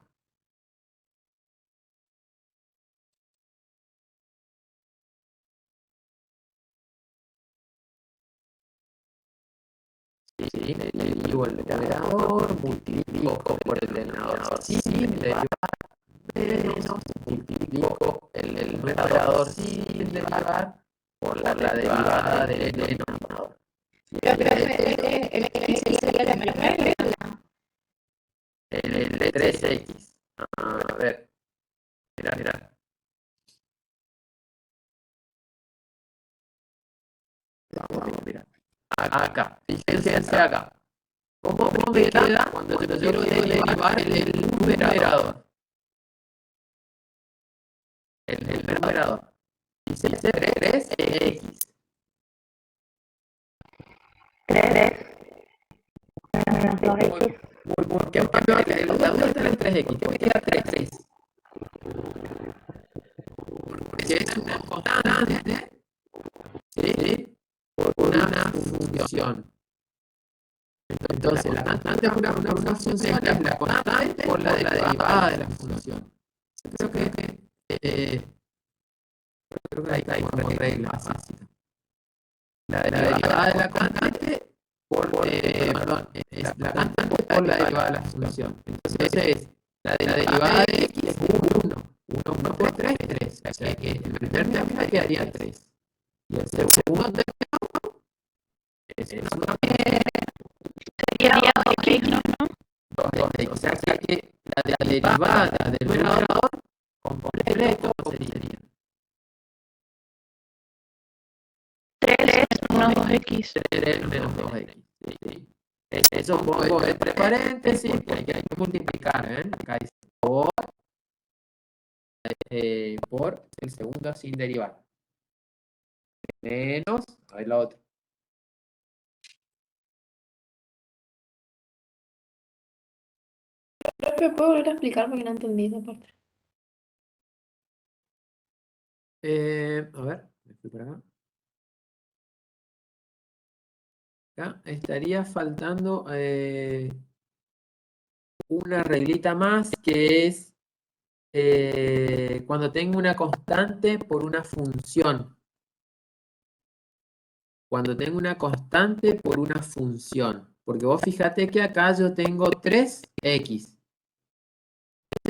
Speaker 1: Sí, derivo el numerador, multiplico por el denominador sin derivar, menos multiplico el numerador sin derivar por la derivada del denominador.
Speaker 8: El X sería la misma regla.
Speaker 1: El de 3x. A ver, mira. Vamos a mirar. Acá, fíjense acá. ¿Cómo me queda cuando yo quiero derivar el numerador? El numerador. Dice 3x.
Speaker 7: 3 menos 2x.
Speaker 1: ¿Por qué la duda está en el 3x? ¿Por qué era 3x? Porque es una constante, ¿sí? Por una función. Entonces, la constante por una función es la constante por la derivada de la función. Creo que hay como regla básica. La derivada de la constante es la constante por la derivada de la función. Entonces, la derivada de x es 1. 1 por 3, 3. O sea que el primer término quedaría 3. Y el segundo término es 1.
Speaker 7: Sería 2x, ¿no?
Speaker 1: 2x. O sea que la derivada del numerador completo sería
Speaker 7: 3 menos 2x.
Speaker 1: 3 menos 2x. Sí. Eso pongo entre paréntesis porque hay que multiplicar. Acá dice por el segundo sin derivar. Menos, a ver la otra.
Speaker 2: ¿Me puedo volver a explicar porque no entendí esa parte?
Speaker 1: A ver, me fui por acá. Acá estaría faltando una reglita más que es cuando tengo una constante por una función. Cuando tengo una constante por una función. Porque vos fíjate que acá yo tengo 3x.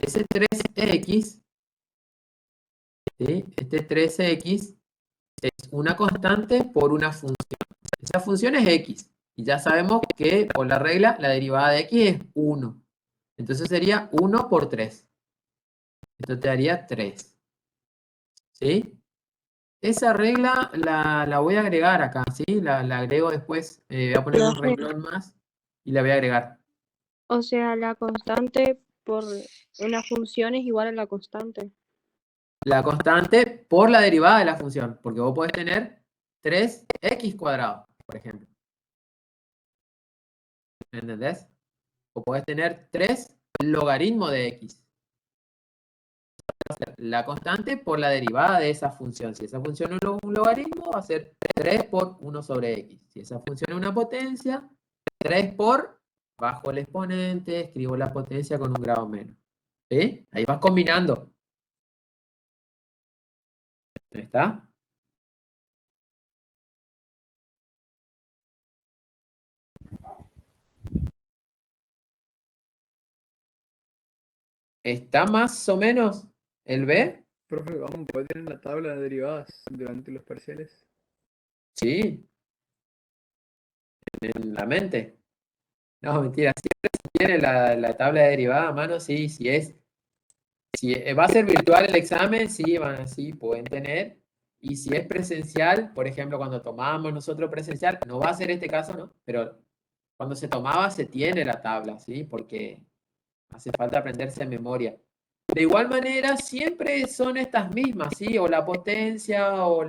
Speaker 1: Ese 3x, ¿sí? Este 3x es una constante por una función. Esa función es x. Y ya sabemos que por la regla la derivada de x es 1. Entonces sería 1 por 3. Esto te daría 3. ¿Sí? Esa regla la voy a agregar acá, ¿sí? La agrego después. Voy a poner un renglón más y la voy a agregar.
Speaker 7: O sea, la constante por una función es igual a la constante.
Speaker 1: La constante por la derivada de la función. Porque vos podés tener 3x cuadrado, por ejemplo. ¿Entendés? O podés tener 3 logaritmos de x. La constante por la derivada de esa función. Si esa función es un logaritmo, va a ser 3 por 1 sobre x. Si esa función es una potencia, 3 por, bajo el exponente, escribo la potencia con un grado menos. ¿Sí? Ahí vas combinando. ¿Está? ¿Está más o menos el B?
Speaker 3: Profe, vamos a poner en la tabla de derivadas durante los parciales.
Speaker 1: Sí. En la mente. No, mentira. Siempre se tiene la tabla de derivada a mano, sí. Si va a ser virtual el examen, sí, pueden tener. Y si es presencial, por ejemplo, cuando tomábamos nosotros presencial, no va a ser este caso, ¿no? Pero cuando se tomaba, se tiene la tabla, ¿sí? Porque hace falta aprenderse de memoria. De igual manera, siempre son estas mismas, ¿sí? O la potencia, o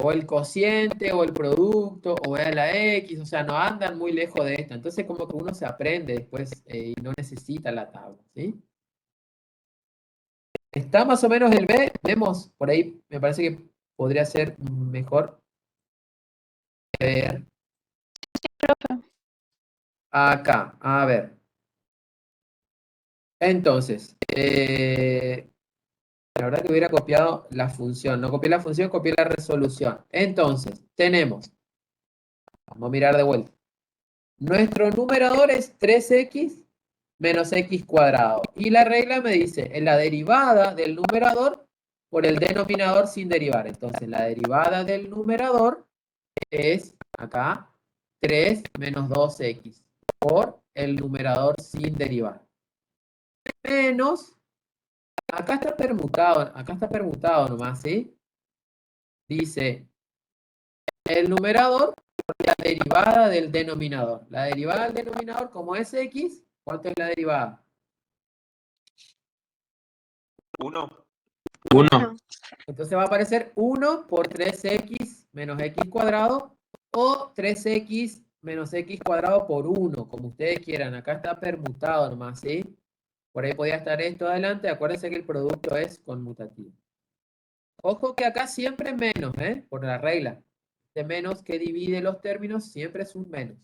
Speaker 1: o el cociente, o el producto, o la X, o sea, no andan muy lejos de esto. Entonces, como que uno se aprende después y no necesita la tabla, ¿sí? Está más o menos el B, vemos, por ahí me parece que podría ser mejor ver acá. A ver. Entonces, la verdad que hubiera copiado la función. No copié la función, copié la resolución. Entonces, tenemos, vamos a mirar de vuelta. Nuestro numerador es 3x menos x cuadrado. Y la regla me dice, en la derivada del numerador por el denominador sin derivar. Entonces, la derivada del numerador es, acá, 3 menos 2x por el numerador sin derivar. Menos, acá está permutado nomás, ¿sí? Dice, el numerador por la derivada del denominador. La derivada del denominador, como es x, ¿cuánto es la derivada?
Speaker 9: 1.
Speaker 1: 1. Entonces va a aparecer 1 por 3x menos x cuadrado o 3x menos x cuadrado por 1, como ustedes quieran. Acá está permutado nomás, ¿sí? Por ahí podía estar esto adelante. Acuérdense que el producto es conmutativo. Ojo que acá siempre menos, por la regla. De menos que divide los términos siempre es un menos.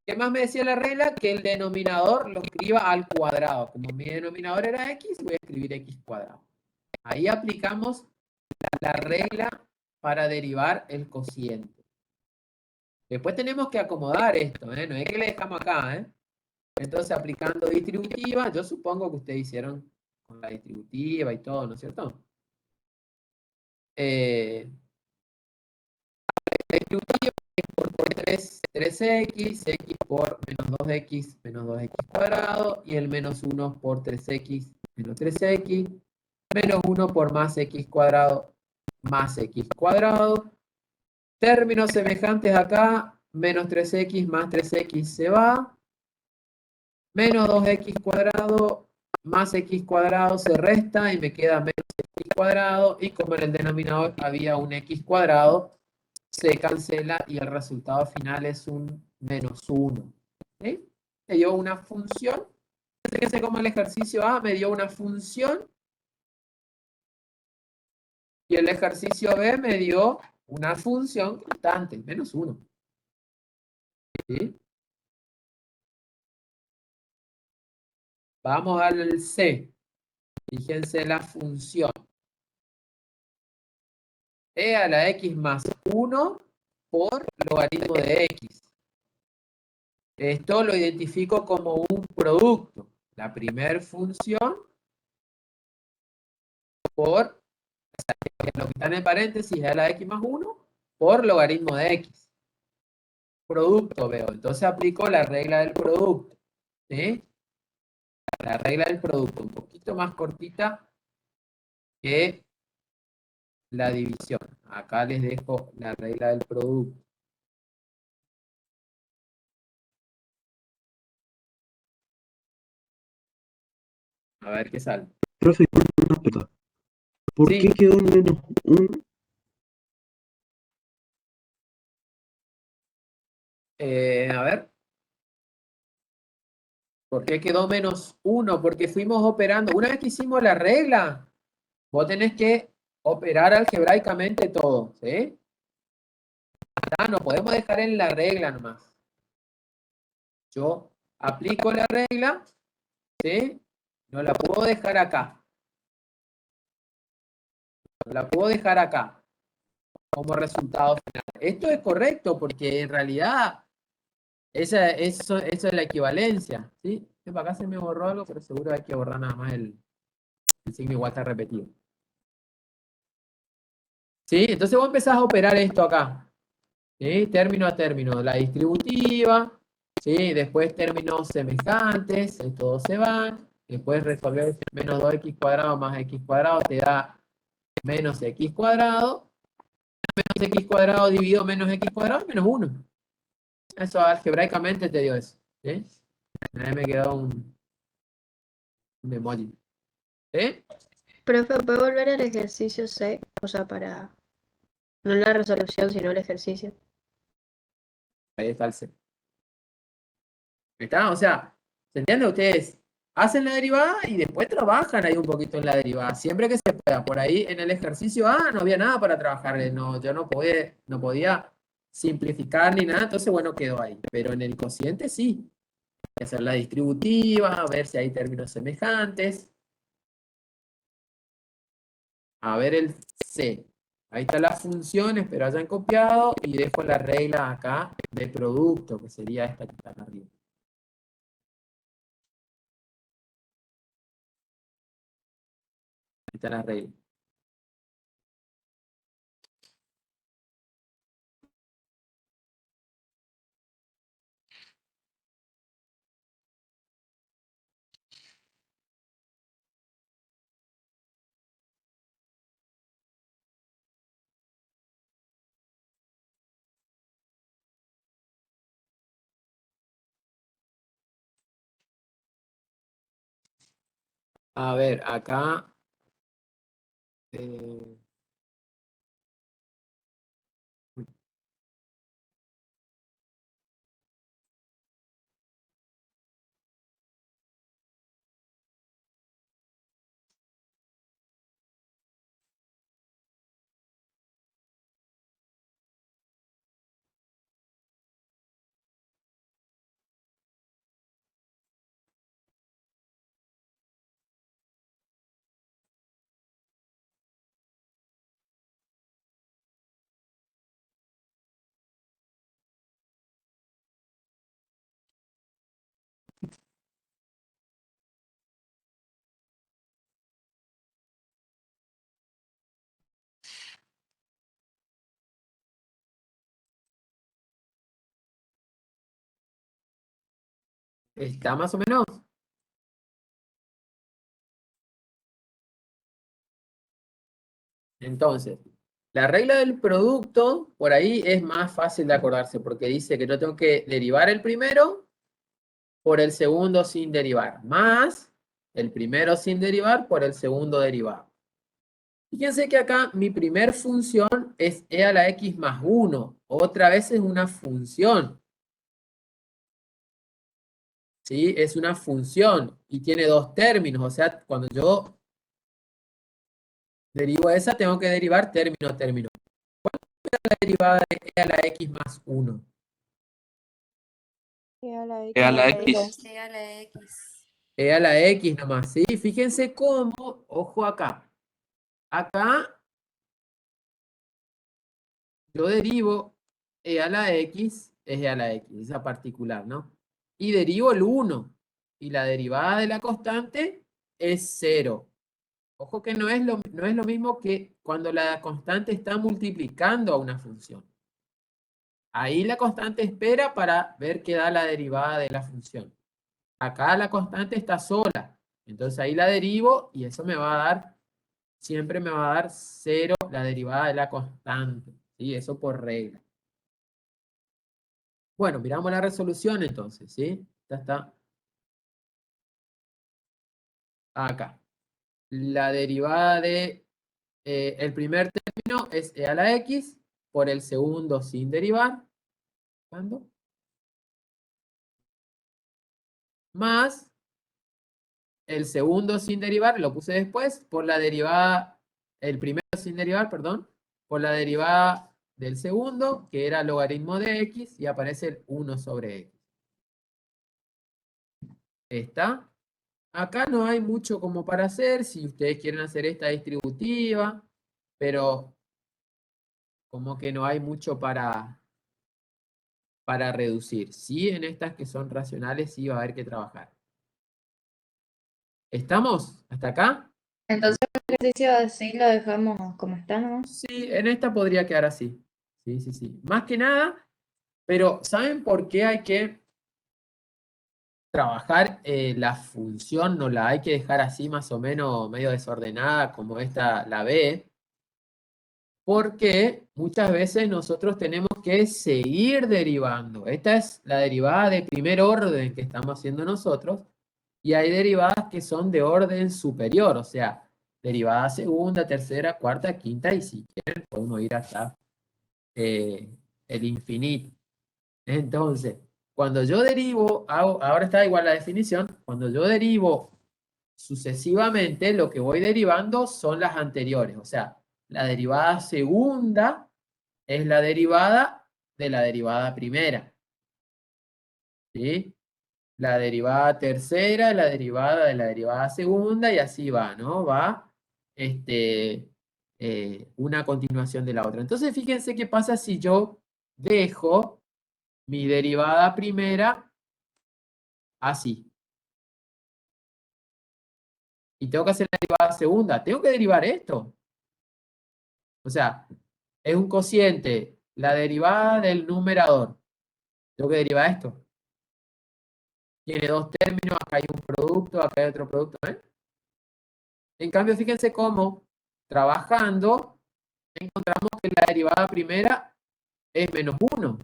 Speaker 1: ¿Qué más me decía la regla? Que el denominador lo escriba al cuadrado. Como mi denominador era x, voy a escribir x cuadrado. Ahí aplicamos la regla para derivar el cociente. Después tenemos que acomodar esto, no es que le dejamos acá, Entonces, aplicando distributiva, yo supongo que ustedes hicieron con la distributiva y todo, ¿no es cierto? La distributiva es por 3x, x por menos 2x cuadrado, y el menos 1 por 3x menos 3x, menos 1 por más x cuadrado más x cuadrado. Términos semejantes acá, menos 3x más 3x se va. Menos 2x cuadrado más x cuadrado se resta y me queda menos x cuadrado. Y como en el denominador había un x cuadrado, se cancela y el resultado final es un menos 1. ¿Sí? Me dio una función. Fíjense como el ejercicio A me dio una función. Y el ejercicio B me dio una función constante, menos 1. ¿Sí? Vamos al C. Fíjense la función. E a la x más 1 por logaritmo de x. Esto lo identifico como un producto. La primera función por, lo que está en el paréntesis, a la x más 1 por logaritmo de x. Producto veo. Entonces aplico la regla del producto. ¿Sí? La regla del producto, un poquito más cortita que la división. Acá les dejo la regla del producto. A ver qué sale.
Speaker 9: Profe, una pregunta. ¿Por
Speaker 1: Sí.
Speaker 9: qué quedó en menos 1?
Speaker 1: A ver. ¿Por qué quedó menos 1? Porque fuimos operando. Una vez que hicimos la regla, vos tenés que operar algebraicamente todo, ¿sí? No podemos dejar en la regla nomás. Yo aplico la regla, ¿sí? No la puedo dejar acá. No la puedo dejar acá como resultado final. Esto es correcto porque en realidad eso es la equivalencia, ¿sí? Acá se me borró algo, pero seguro hay que borrar nada más el signo igual está repetido. ¿Sí? Entonces vos empezás a operar esto acá. ¿Sí? Término a término. La distributiva, ¿sí? Después términos semejantes, todos se van. Después resolver menos 2x cuadrado más x cuadrado te da menos x cuadrado. Menos x cuadrado dividido menos x cuadrado, menos 1. Eso algebraicamente te dio eso. ¿Sí? Ahí me quedó un emoji. ¿Sí?
Speaker 7: Profe, ¿puedo volver al ejercicio C? O sea, para... No la resolución, sino el ejercicio.
Speaker 1: Ahí está el C. ¿Está? O sea, ¿se entiende ustedes? hacen la derivada y después trabajan ahí un poquito en la derivada, siempre que se pueda. Por ahí en el ejercicio A no había nada para trabajar, yo no podía simplificar ni nada, entonces bueno, quedó ahí. Pero en el cociente sí, hay que hacer la distributiva, ver si hay términos semejantes. A ver el C. Ahí están las funciones, pero hayan copiado y dejo la regla acá de producto, que sería esta que está acá arriba. Ahí está la regla. A ver, acá. ¿Está más o menos? Entonces, la regla del producto, por ahí es más fácil de acordarse, porque dice que yo tengo que derivar el primero por el segundo sin derivar, más el primero sin derivar por el segundo derivado. Fíjense que acá mi primer función es e a la x más 1. Otra vez es una función. ¿Sí? Es una función y tiene dos términos. O sea, cuando yo derivo esa, tengo que derivar término a término. ¿Cuál es la derivada de e a la x más 1?
Speaker 8: E a la
Speaker 9: E a la
Speaker 8: X.
Speaker 9: X.
Speaker 8: E a la X.
Speaker 1: E a la x nomás, ¿sí? Fíjense cómo, ojo acá. Acá yo derivo e a la x, es e a la x, esa particular, ¿no? Y derivo el 1. Y la derivada de la constante es 0. Ojo que no es lo mismo que cuando la constante está multiplicando a una función. Ahí la constante espera para ver qué da la derivada de la función. Acá la constante está sola. Entonces ahí la derivo y eso me va a dar, siempre me va a dar 0 la derivada de la constante. ¿Sí? Eso por regla. Bueno, miramos la resolución entonces, ¿sí? Ya está. Acá. La derivada de el primer término es e a la x por el segundo sin derivar. ¿Cuándo? Más el segundo sin derivar, lo puse después, por la derivada, el primero sin derivar, perdón, por la derivada del segundo, que era logaritmo de x, y aparece el 1 sobre x. ¿Está? Acá no hay mucho como para hacer, si ustedes quieren hacer esta distributiva, pero como que no hay mucho para reducir. Sí, en estas que son racionales sí va a haber que trabajar. ¿Estamos hasta acá?
Speaker 8: Entonces el ejercicio así lo dejamos como está, ¿no?
Speaker 1: Sí, en esta podría quedar así. Sí, sí, sí. Más que nada, pero ¿saben por qué hay que trabajar la función? No la hay que dejar así más o menos medio desordenada como esta la B. Porque muchas veces nosotros tenemos que seguir derivando. Esta es la derivada de primer orden que estamos haciendo nosotros. Y hay derivadas que son de orden superior, o sea, derivada segunda, tercera, cuarta, quinta, y si quieren podemos ir hasta el infinito. Entonces, cuando yo derivo, ahora está igual la definición, cuando yo derivo sucesivamente, lo que voy derivando son las anteriores. O sea, la derivada segunda es la derivada de la derivada primera. ¿Sí? La derivada tercera es la derivada de la derivada segunda y así va, ¿no? Va una continuación de la otra. Entonces, fíjense qué pasa si yo dejo mi derivada primera así. Y tengo que hacer la derivada segunda. Tengo que derivar esto. O sea, es un cociente. La derivada del numerador. Tengo que derivar esto. Tiene dos términos. Acá hay un producto, acá hay otro producto. ¿Eh? En cambio, fíjense cómo, trabajando, encontramos que la derivada primera es menos 1.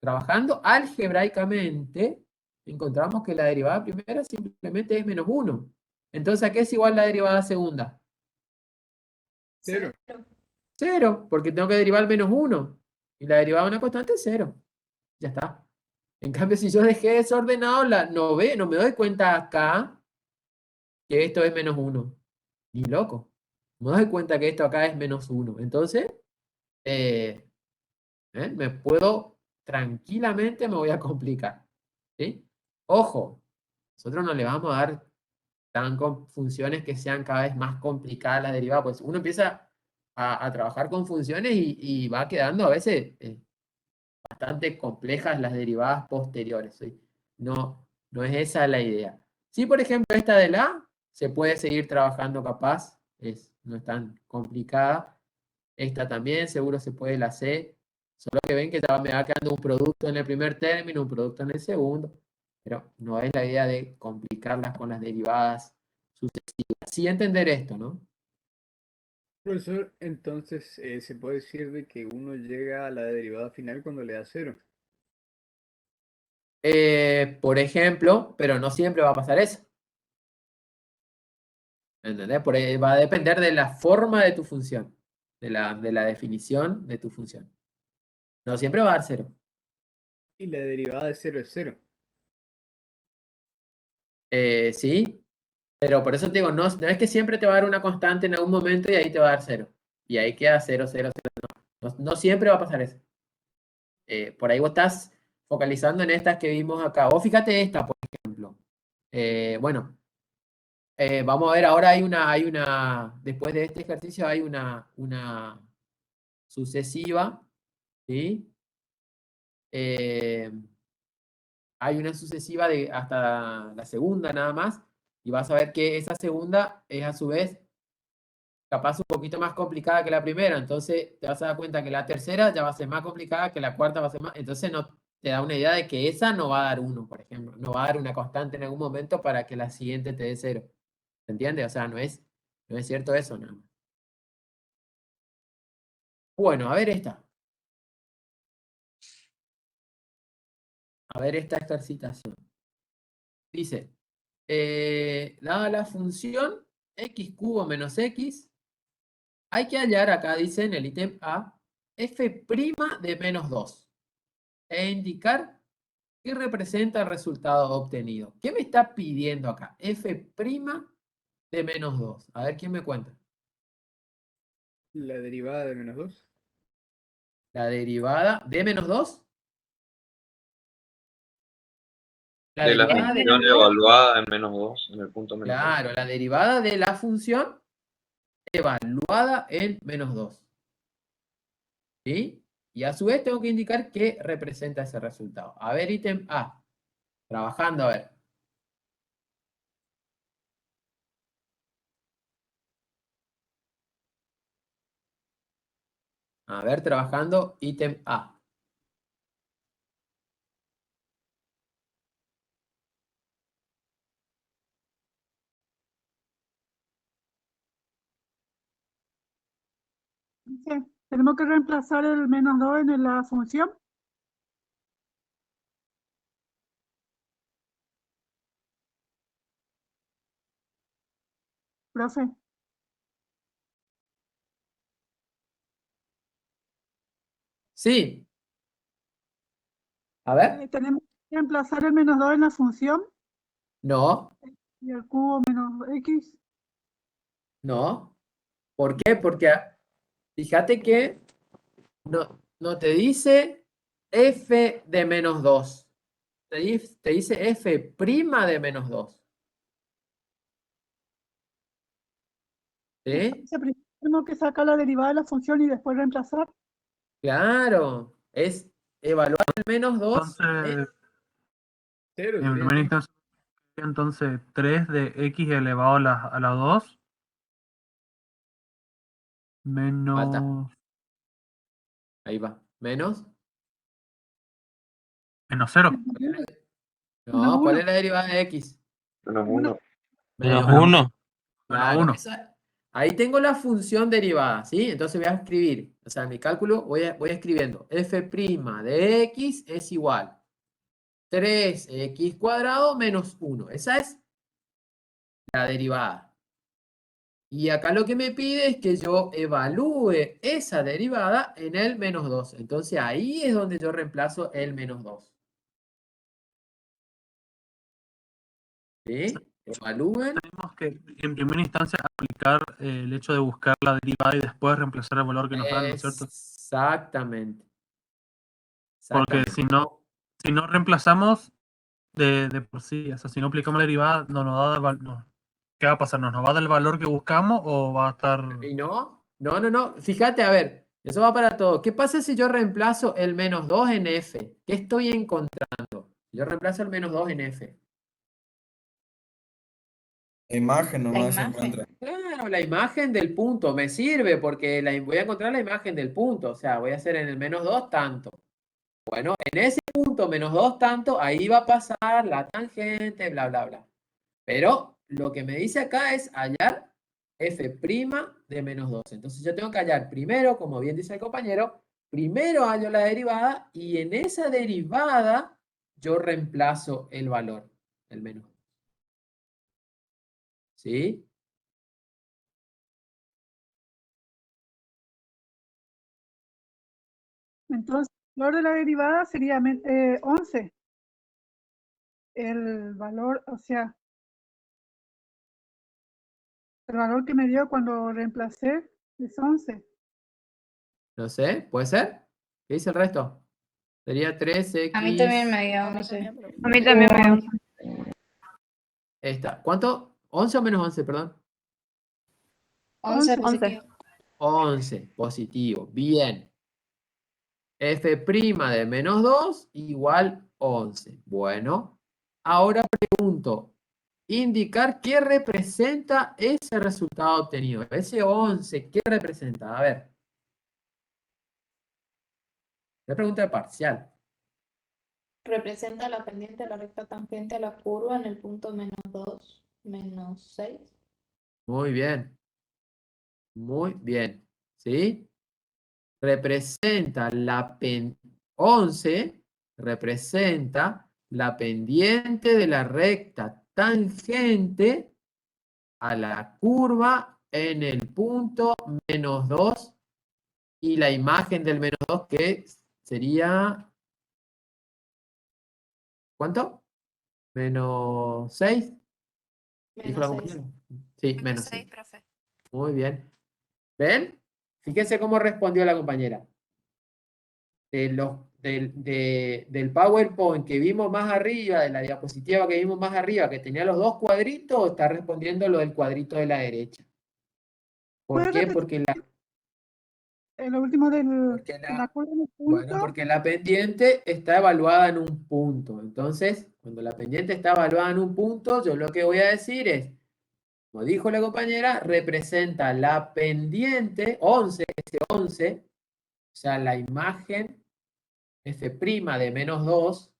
Speaker 1: Trabajando algebraicamente, encontramos que la derivada primera simplemente es menos 1. Entonces, ¿a qué es igual la derivada segunda?
Speaker 3: 0.
Speaker 1: 0, porque tengo que derivar menos 1. Y la derivada de una constante es 0. Ya está. En cambio, si yo dejé desordenado, no me doy cuenta acá que esto es menos 1. Ni loco. Me doy cuenta que esto acá es menos 1. Entonces, me puedo tranquilamente, me voy a complicar. ¿Sí? Ojo, nosotros no le vamos a dar con funciones que sean cada vez más complicadas las derivadas, pues uno empieza a trabajar con funciones y va quedando a veces bastante complejas las derivadas posteriores. ¿Sí? No, no es esa la idea. Sí, por ejemplo, esta de la A se puede seguir trabajando capaz, no es tan complicada. Esta también seguro se puede la C, solo que ven que ya me va quedando un producto en el primer término, un producto en el segundo, pero no es la idea de complicarlas con las derivadas sucesivas. Sí entender esto, ¿no?
Speaker 3: Profesor, entonces se puede decir de que uno llega a la derivada final cuando le da 0.
Speaker 1: Por ejemplo, pero no siempre va a pasar eso. ¿Entendés? Va a depender de la forma de tu función, de la definición de tu función. No siempre va a dar 0.
Speaker 3: Y la derivada de 0 es 0.
Speaker 1: Sí, pero por eso te digo, no es que siempre te va a dar una constante en algún momento y ahí te va a dar 0. Y ahí queda 0, 0, 0. No siempre va a pasar eso. Por ahí vos estás focalizando en estas que vimos acá. O fíjate esta, por ejemplo. Bueno, vamos a ver, ahora después de este ejercicio hay una sucesiva, ¿sí? Hay una sucesiva de hasta la segunda nada más, y vas a ver que esa segunda es a su vez capaz un poquito más complicada que la primera, entonces te vas a dar cuenta que la tercera ya va a ser más complicada, que la cuarta va a ser más, entonces no te da una idea de que esa no va a dar 1, por ejemplo, no va a dar una constante en algún momento para que la siguiente te dé 0. ¿Se entiende? O sea, no es cierto eso nada más. Bueno, a ver esta. A ver esta ejercitación. Dice, dada la función x cubo menos x, hay que hallar, acá dice en el ítem A, f' de menos 2 e indicar qué representa el resultado obtenido. ¿Qué me está pidiendo acá? F' de menos 2. A ver, ¿quién me cuenta?
Speaker 3: La derivada de menos 2.
Speaker 1: La derivada de menos 2. La
Speaker 9: De la
Speaker 1: derivada de
Speaker 9: función evaluada en menos 2, en el punto menos 2.
Speaker 1: Claro, la derivada de la función evaluada en menos 2. ¿Sí? Y a su vez tengo que indicar qué representa ese resultado. A ver, ítem A. Trabajando, a ver. A ver, trabajando, ítem A.
Speaker 10: Tenemos que reemplazar el menos 2 en la función. Profe.
Speaker 1: Sí. A ver.
Speaker 10: Tenemos reemplazar el menos 2 en la función
Speaker 1: No,
Speaker 10: y el cubo menos x.
Speaker 1: no. ¿Por qué? Porque fíjate que no te dice f de menos 2. Te dice f' de menos 2. ¿Sí?
Speaker 10: Entonces, primero tenemos que sacar la derivada de la función y después reemplazar.
Speaker 1: Claro. Es evaluar el menos 2.
Speaker 11: Entonces,
Speaker 3: Cero
Speaker 11: en
Speaker 3: sería,
Speaker 11: primera
Speaker 3: ¿no?
Speaker 11: instancia, entonces 3 de x elevado a la 2 menos,
Speaker 1: Ahí va. Menos.
Speaker 11: menos 0.
Speaker 1: No, ¿cuál es la derivada de x?
Speaker 9: Menos 1.
Speaker 1: Menos
Speaker 11: Menos
Speaker 1: 1.
Speaker 11: 1.
Speaker 1: Claro,
Speaker 11: Menos 1.
Speaker 1: ahí tengo la función derivada, ¿sí? Entonces voy a escribir, o sea, en mi cálculo voy escribiendo f' de x es igual 3x² menos 1. Esa es la derivada. Y acá lo que me pide es que yo evalúe esa derivada en el menos 2. Entonces ahí es donde yo reemplazo el menos 2. ¿Sí? Evalúen.
Speaker 11: Tenemos que en primera instancia aplicar el hecho de buscar la derivada y después reemplazar el valor que nos dan, ¿no es cierto?
Speaker 1: Exactamente.
Speaker 11: Porque si no reemplazamos de por sí, o sea, si no aplicamos la derivada, no nos da ¿qué va a pasar? ¿Nos va a dar el valor que buscamos o va a estar...?
Speaker 1: Y no. Fíjate, a ver, eso va para todo. ¿Qué pasa si yo reemplazo el menos 2 en f? ¿Qué estoy encontrando? Yo reemplazo el menos 2 en f.
Speaker 12: La imagen
Speaker 8: La
Speaker 12: nomás se
Speaker 8: imagen.
Speaker 12: encuentra.
Speaker 1: Claro, la imagen del punto me sirve porque voy a encontrar la imagen del punto. O sea, voy a hacer en el menos 2 tanto. Bueno, en ese punto menos 2 tanto, ahí va a pasar la tangente, bla, bla, bla. Pero lo que me dice acá es hallar f' de menos 2. Entonces yo tengo que hallar primero, como bien dice el compañero, primero hallo la derivada y en esa derivada yo reemplazo el valor, el menos 2. ¿Sí?
Speaker 10: Entonces, el valor de la derivada sería 11. El valor, o sea, el valor que me dio cuando reemplacé es 11.
Speaker 1: No sé, ¿puede ser? ¿Qué dice el resto? Sería 3x.
Speaker 8: A mí también me dio 11.
Speaker 2: A mí también me dio 11.
Speaker 1: Esta. ¿Cuánto? ¿11 o menos 11, perdón?
Speaker 8: 11
Speaker 10: 11.
Speaker 8: positivo.
Speaker 1: 11, positivo. Bien. F' de menos 2 igual 11. Bueno, ahora pregunto, indicar qué representa ese resultado obtenido. Ese 11, ¿qué representa? A ver. La pregunta de parcial.
Speaker 8: Representa la pendiente de la recta tangente a la curva en el punto menos 2, menos 6.
Speaker 1: Muy bien. Muy bien. ¿Sí? Representa 11 representa la pendiente de la recta tangente a la curva en el punto menos 2 y la imagen del menos 2 que sería ¿cuánto? Menos 6. ¿Dijo la compañera? Sí, menos 6.
Speaker 8: Profe.
Speaker 1: Muy bien. ¿Ven? Fíjense cómo respondió la compañera. Del PowerPoint que vimos más arriba, de la diapositiva que vimos más arriba, que tenía los dos cuadritos, está respondiendo lo del cuadrito de la derecha. ¿Por qué? Porque
Speaker 10: El último de la curva en el punto.
Speaker 1: bueno, porque la pendiente está evaluada en un punto. Entonces, cuando la pendiente está evaluada en un punto, yo lo que voy a decir es, como dijo la compañera, representa la pendiente 11, ese 11, o sea, la imagen f' de menos 2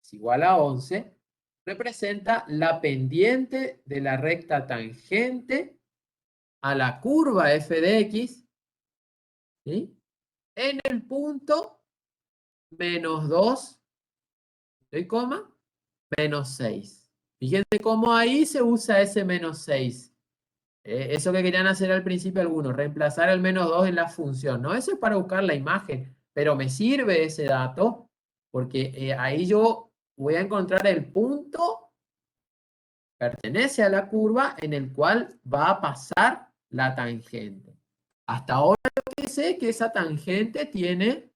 Speaker 1: es igual a 11, representa la pendiente de la recta tangente a la curva f de x, ¿sí? En el punto menos 2, coma, menos 6. Fíjense cómo ahí se usa ese menos 6. Eso que querían hacer al principio algunos, reemplazar el menos 2 en la función, ¿no? Eso es para buscar la imagen, pero me sirve ese dato porque ahí yo voy a encontrar el punto, pertenece a la curva en el cual va a pasar la tangente. Hasta ahora lo que sé es que esa tangente tiene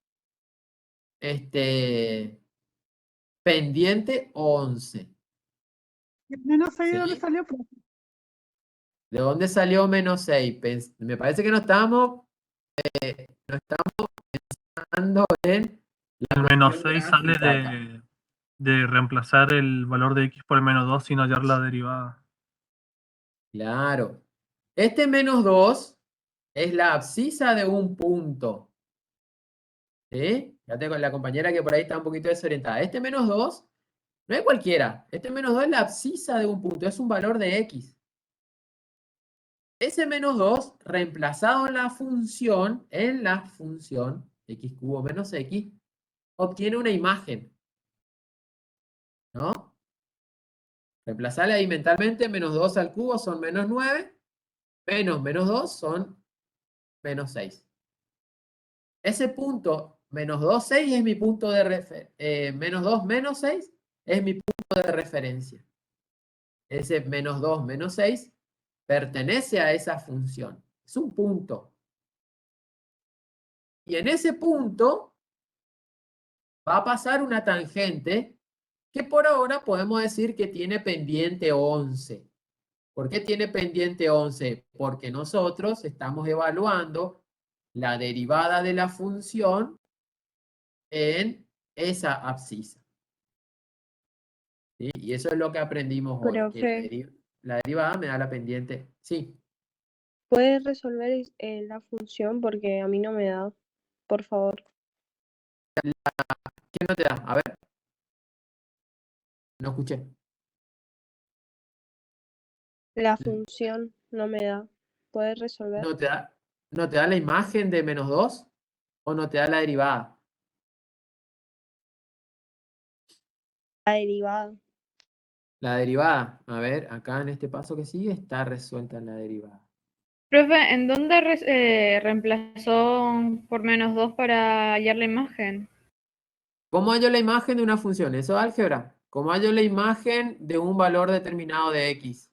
Speaker 1: pendiente 11.
Speaker 10: Menos 6, ¿de dónde
Speaker 1: ¿Sí?
Speaker 10: salió, profe?
Speaker 1: ¿De dónde salió menos 6? Me parece que no estamos pensando en
Speaker 11: El menos
Speaker 1: cuestión
Speaker 11: 6 sale
Speaker 1: gráfica acá.
Speaker 11: de reemplazar el valor de x por el menos 2 sin hallar la derivada.
Speaker 1: Claro. Este menos 2 es la abscisa de un punto. ¿Sí? Fíjate con la compañera que por ahí está un poquito desorientada. Este menos 2 no es cualquiera. Este menos 2 es la abscisa de un punto. Es un valor de x. Ese menos 2 reemplazado en la función x cubo menos x, obtiene una imagen. ¿No? Reemplazarla ahí mentalmente. Menos 2 al cubo son menos 9. Menos 2 son menos 6. Ese punto, menos 2, 6 es mi punto de referencia. Menos 2, menos 6 es mi punto de referencia. Ese menos 2, menos 6 pertenece a esa función. Es un punto. Y en ese punto va a pasar una tangente que por ahora podemos decir que tiene pendiente 11. ¿Por qué tiene pendiente 11? Porque nosotros estamos evaluando la derivada de la función en esa abscisa. ¿Sí? Y eso es lo que aprendimos hoy,
Speaker 7: Profe,
Speaker 1: que la derivada me da la pendiente. Sí.
Speaker 7: ¿puedes resolver la función? Porque a mí no me da, por favor.
Speaker 1: ¿Qué no te da? A ver. No escuché.
Speaker 7: La función no me da. ¿Puedes resolver?
Speaker 1: ¿No te da la imagen de menos 2? ¿O no te da la derivada?
Speaker 7: La derivada.
Speaker 1: La derivada. A ver, acá en este paso que sigue está resuelta la derivada.
Speaker 8: Profe, ¿en dónde reemplazó por menos 2 para hallar la imagen?
Speaker 1: ¿Cómo hallo la imagen de una función? Eso es álgebra. ¿Cómo hallo la imagen de un valor determinado de x?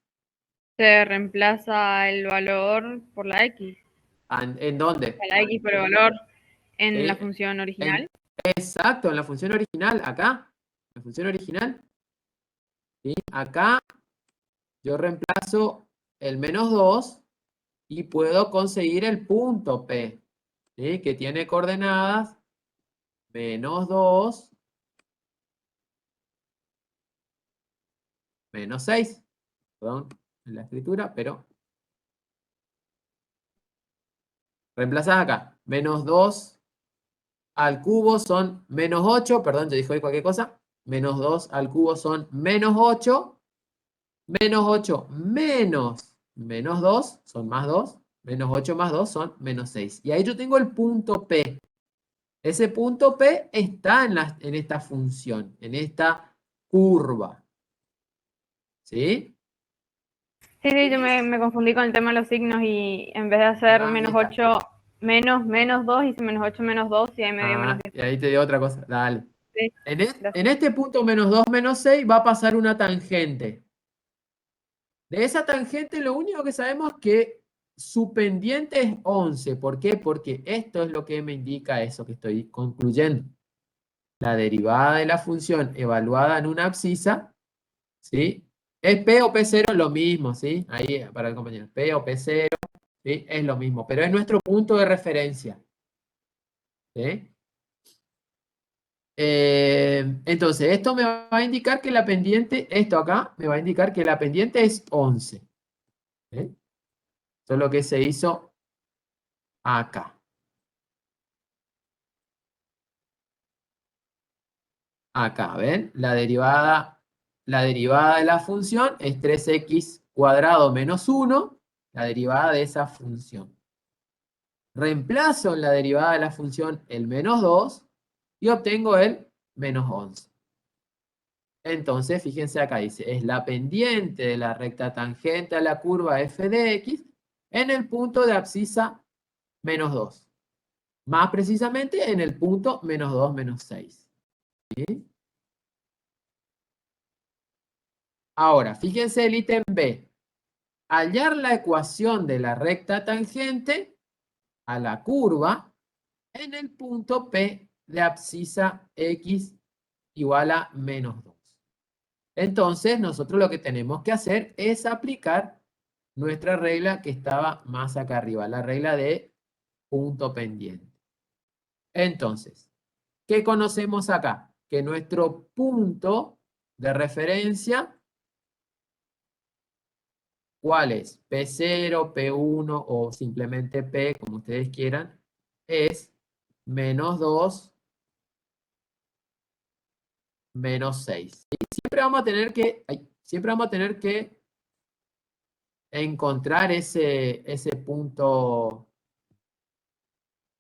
Speaker 8: Se reemplaza el valor por la x.
Speaker 1: ¿En dónde?
Speaker 8: La x por el valor en la
Speaker 1: ¿Sí?
Speaker 8: función original.
Speaker 1: Exacto, en la función original, acá. La función original. ¿Sí? Acá yo reemplazo el menos 2 y puedo conseguir el punto P, ¿sí? Que tiene coordenadas menos 2, menos 6. Perdón, en la escritura, pero reemplazás acá. Menos 2 al cubo son menos 8. Perdón, te dije hoy cualquier cosa. Menos 2 al cubo son menos 8. Menos 8 menos 2 son más 2. Menos 8 más 2 son menos 6. Y ahí yo tengo el punto P. Ese punto P está en esta función, en esta curva. ¿Sí?
Speaker 8: Sí, yo me confundí con el tema de los signos y en vez de hacer
Speaker 1: Ahí
Speaker 8: menos
Speaker 1: está.
Speaker 8: 8 menos 2, hice menos 8 menos 2 y ahí me dio menos 10.
Speaker 1: Y ahí te dio otra cosa. Dale.
Speaker 8: Sí,
Speaker 1: En este punto menos 2, menos 6 va a pasar una tangente. De esa tangente lo único que sabemos es que su pendiente es 11. ¿Por qué? Porque esto es lo que me indica eso que estoy concluyendo. La derivada de la función evaluada en una abscisa, ¿sí? Es P o P0 lo mismo, ¿sí? Ahí para el compañero. P o P0, ¿sí? Es lo mismo, pero es nuestro punto de referencia. ¿Sí? Entonces, esto me va a indicar que la pendiente, esto acá, me va a indicar que la pendiente es 11. ¿Sí? Eso es lo que se hizo acá. Acá, ¿ven? La derivada de la función es 3x cuadrado menos 1, la derivada de esa función. Reemplazo en la derivada de la función el menos 2 y obtengo el menos 11. Entonces, fíjense acá, dice, es la pendiente de la recta tangente a la curva f de x en el punto de abscisa menos 2. Más precisamente en el punto menos 2, menos 6. ¿Sí? Ahora, fíjense el ítem B. Hallar la ecuación de la recta tangente a la curva en el punto P de abscisa X igual a menos 2. Entonces, nosotros lo que tenemos que hacer es aplicar nuestra regla que estaba más acá arriba, la regla de punto pendiente. Entonces, ¿qué conocemos acá? Que nuestro punto de referencia, ¿cuál es? P0, P1 o simplemente P, como ustedes quieran, es menos 2, menos 6. ¿Sí? Siempre vamos a tener que encontrar ese punto,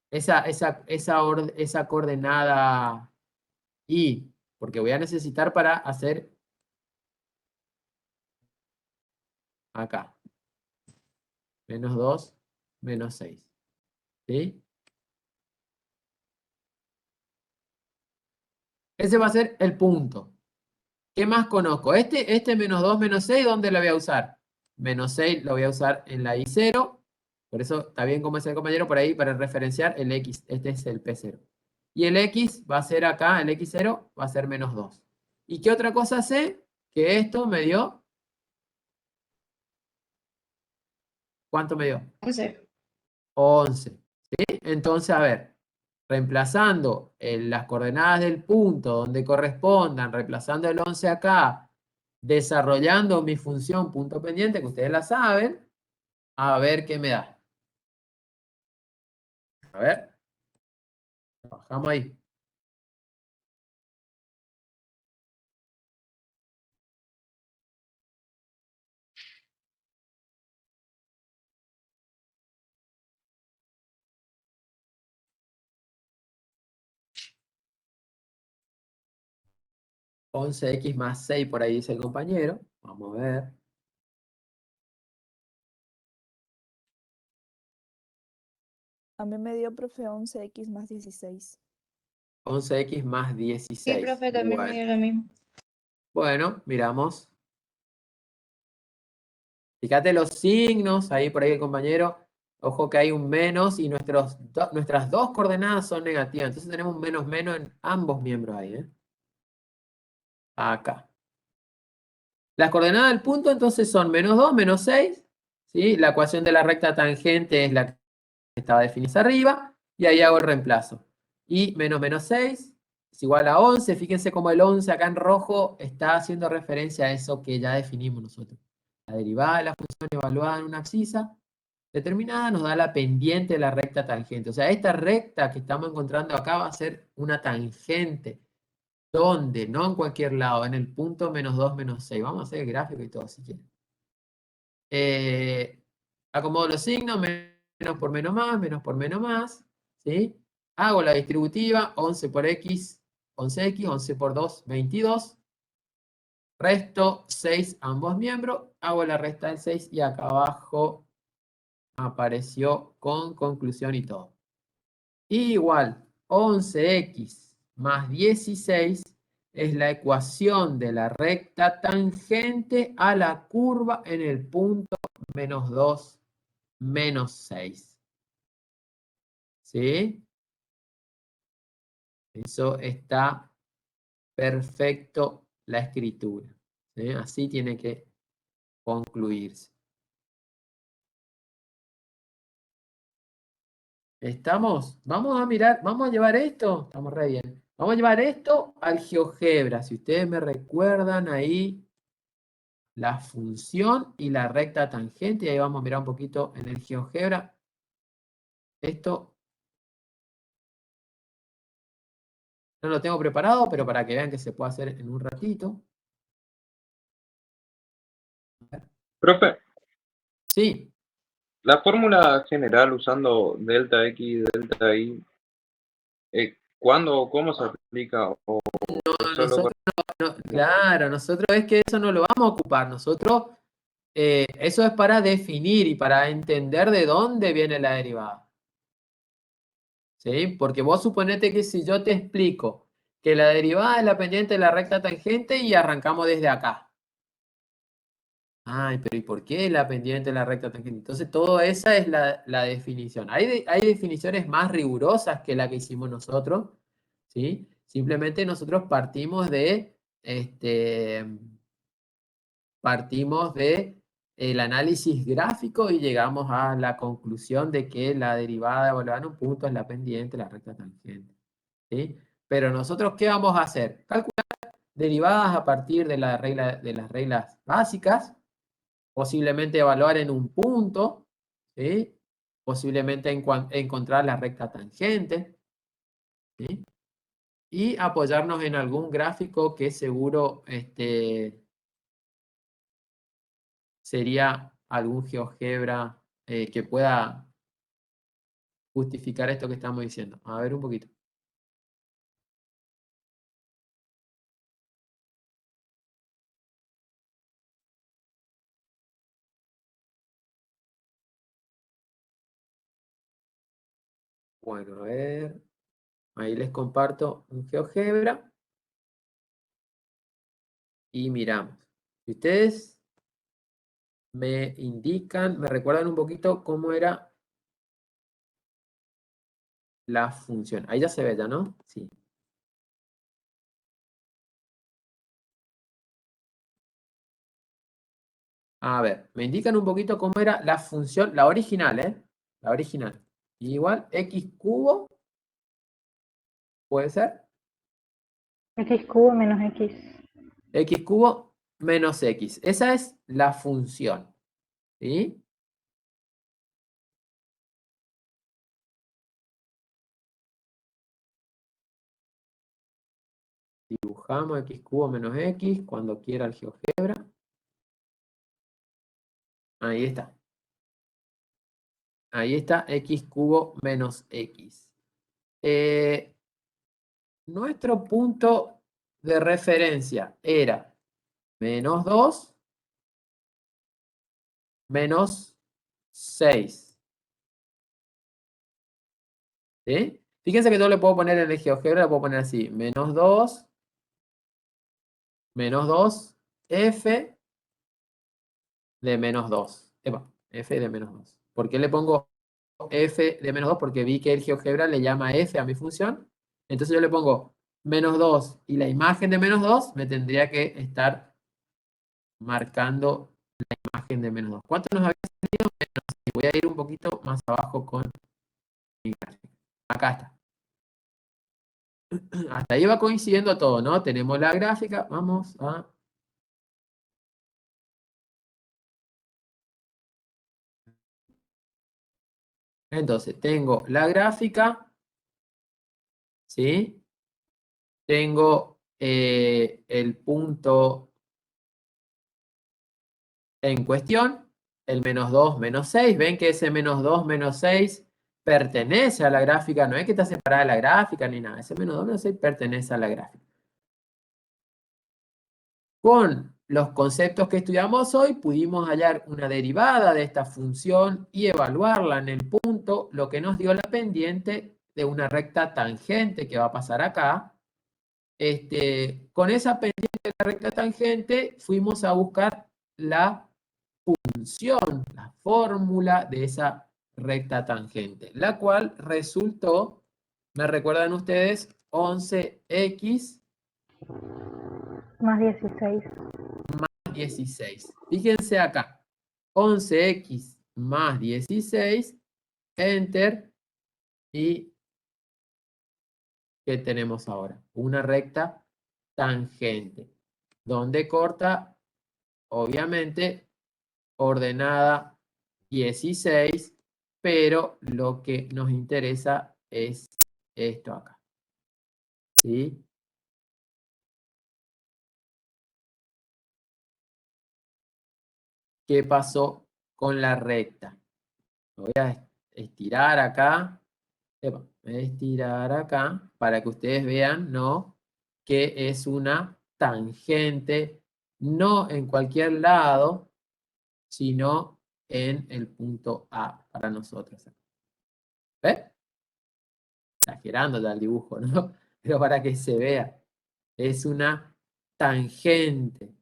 Speaker 1: esa coordenada y, porque voy a necesitar para hacer acá. Menos 2, menos 6. ¿Sí? Ese va a ser el punto. ¿Qué más conozco? Este menos 2, menos 6, ¿dónde lo voy a usar? Menos 6 lo voy a usar en la I0. Por eso está bien como dice el compañero por ahí para referenciar el X. Este es el P0. Y el X va a ser acá, el X0 va a ser menos 2. ¿Y qué otra cosa sé? Que esto me dio... ¿Cuánto me dio?
Speaker 8: 11.
Speaker 1: 11. ¿Sí? Entonces, a ver, reemplazando las coordenadas del punto donde correspondan, reemplazando el 11 acá, desarrollando mi función punto pendiente, que ustedes la saben, a ver qué me da. A ver. Bajamos ahí. X más 6 por ahí dice el compañero. Vamos a ver.
Speaker 12: A mí me dio, profe, 11x más 16.
Speaker 1: 11x más 16.
Speaker 8: Sí, profe, también me dio lo mismo.
Speaker 1: Bueno, miramos. Fíjate los signos, ahí por ahí el compañero. Ojo que hay un menos y nuestras dos coordenadas son negativas. Entonces tenemos un menos en ambos miembros ahí. Acá. Las coordenadas del punto entonces son menos 2, menos 6. ¿Sí? La ecuación de la recta tangente es la que estaba definida arriba. Y ahí hago el reemplazo. Y menos 6 es igual a 11. Fíjense cómo el 11 acá en rojo está haciendo referencia a eso que ya definimos nosotros. La derivada de la función evaluada en una abscisa determinada nos da la pendiente de la recta tangente. O sea, esta recta que estamos encontrando acá va a ser una tangente. ¿Dónde? No en cualquier lado, en el punto menos 2, menos 6. Vamos a hacer el gráfico y todo si quieren. Acomodo los signos, menos por menos más, ¿sí? Hago la distributiva, 11 por x, 11x, 11 por 2, 22. Resto 6 ambos miembros, hago la resta del 6 y acá abajo apareció con conclusión y todo. Igual, 11x más 16 es la ecuación de la recta tangente a la curva en el punto menos 2, menos 6. ¿Sí? Eso está perfecto la escritura. ¿Sí? Así tiene que concluirse. ¿Estamos? Vamos a mirar, vamos a llevar esto. Estamos re bien. Vamos a llevar esto al GeoGebra. Si ustedes me recuerdan ahí la función y la recta tangente. Y ahí vamos a mirar un poquito en el GeoGebra. Esto no lo tengo preparado, pero para que vean que se puede hacer en un ratito.
Speaker 9: Profe,
Speaker 1: Sí.
Speaker 9: la fórmula general usando delta X, delta Y, ¿cuándo o cómo se aplica? ¿O solo
Speaker 1: Claro, nosotros es que eso no lo vamos a ocupar. Nosotros, eso es para definir y para entender de dónde viene la derivada. ¿Sí? Porque vos suponete que si yo te explico que la derivada es la pendiente de la recta tangente y arrancamos desde acá. Ay, pero ¿y por qué la pendiente de la recta tangente? Entonces, toda esa es la definición. Hay definiciones más rigurosas que la que hicimos nosotros, ¿sí? Simplemente nosotros partimos de el análisis gráfico y llegamos a la conclusión de que la derivada evaluada en un punto es la pendiente de la recta tangente, ¿sí? Pero nosotros, ¿qué vamos a hacer? Calcular derivadas a partir de las reglas básicas, posiblemente evaluar en un punto, ¿sí? Posiblemente encontrar la recta tangente, ¿sí? Y apoyarnos en algún gráfico que seguro sería algún GeoGebra que pueda justificar esto que estamos diciendo. A ver un poquito. Bueno, a ver. Ahí les comparto un GeoGebra. Y miramos. Si ustedes me indican, me recuerdan un poquito cómo era la función. Ahí ya se ve, ¿ya no? Sí. A ver, me indican un poquito cómo era la función, la original, ¿eh? La original. Igual x cubo, ¿puede ser?
Speaker 8: X cubo menos X.
Speaker 1: X cubo menos x. Esa es la función. ¿Sí? Dibujamos x cubo menos x cuando quiera el GeoGebra. Ahí está. Ahí está x cubo menos x. Nuestro punto de referencia era menos 2 menos 6. ¿Sí? Fíjense que yo le puedo poner en el GeoGebra, le puedo poner así, menos 2, f de menos 2. F de menos 2. ¿Por qué le pongo f de menos 2? Porque vi que el GeoGebra le llama f a mi función. Entonces yo le pongo menos 2 y la imagen de menos 2 me tendría que estar marcando la imagen de menos 2. ¿Cuánto nos había salido? Menos 6. Voy a ir un poquito más abajo con mi gráfica. Acá está. Hasta ahí va coincidiendo todo, ¿no? Tenemos la gráfica. Vamos a... Entonces, tengo la gráfica, ¿sí? Tengo el punto en cuestión, el menos 2, menos 6. Ven que ese menos 2, menos 6 pertenece a la gráfica. No es que está separada de la gráfica ni nada. Ese menos 2, menos 6 pertenece a la gráfica. Con los conceptos que estudiamos hoy, pudimos hallar una derivada de esta función y evaluarla en el punto, lo que nos dio la pendiente de una recta tangente que va a pasar acá. Con esa pendiente de la recta tangente, fuimos a buscar la función, la fórmula de esa recta tangente, la cual resultó, ¿me recuerdan ustedes? 11x
Speaker 8: Más 16.
Speaker 1: más 16. Fíjense acá. 11x más 16. Enter. Y ¿qué tenemos ahora? Una recta tangente. Donde corta, obviamente, ordenada 16. Pero lo que nos interesa es esto acá. ¿Sí? ¿Qué pasó con la recta? Voy a estirar acá. Estirar acá para que ustedes vean, ¿no? Que es una tangente, no en cualquier lado, sino en el punto A para nosotros. ¿Ves? Exagerando ya el dibujo, ¿no? Pero para que se vea, es una tangente.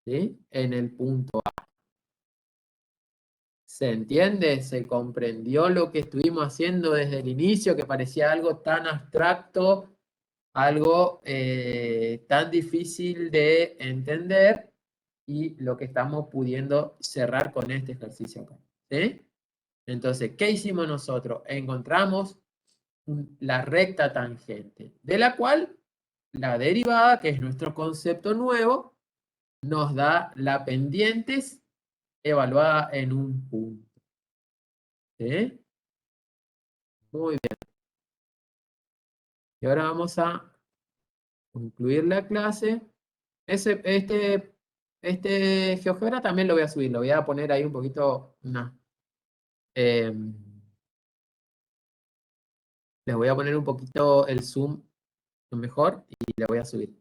Speaker 1: ¿sí? En el punto A. ¿Se entiende? ¿Se comprendió lo que estuvimos haciendo desde el inicio, que parecía algo tan abstracto, algo tan difícil de entender, y lo que estamos pudiendo cerrar con este ejercicio acá? ¿Sí? Entonces, ¿qué hicimos nosotros? Encontramos la recta tangente, de la cual la derivada, que es nuestro concepto nuevo, nos da la pendiente evaluada en un punto. ¿Sí? Muy bien. Y ahora vamos a concluir la clase. Este GeoGebra también lo voy a subir, lo voy a poner ahí un poquito. Les voy a poner un poquito el zoom mejor y le voy a subir.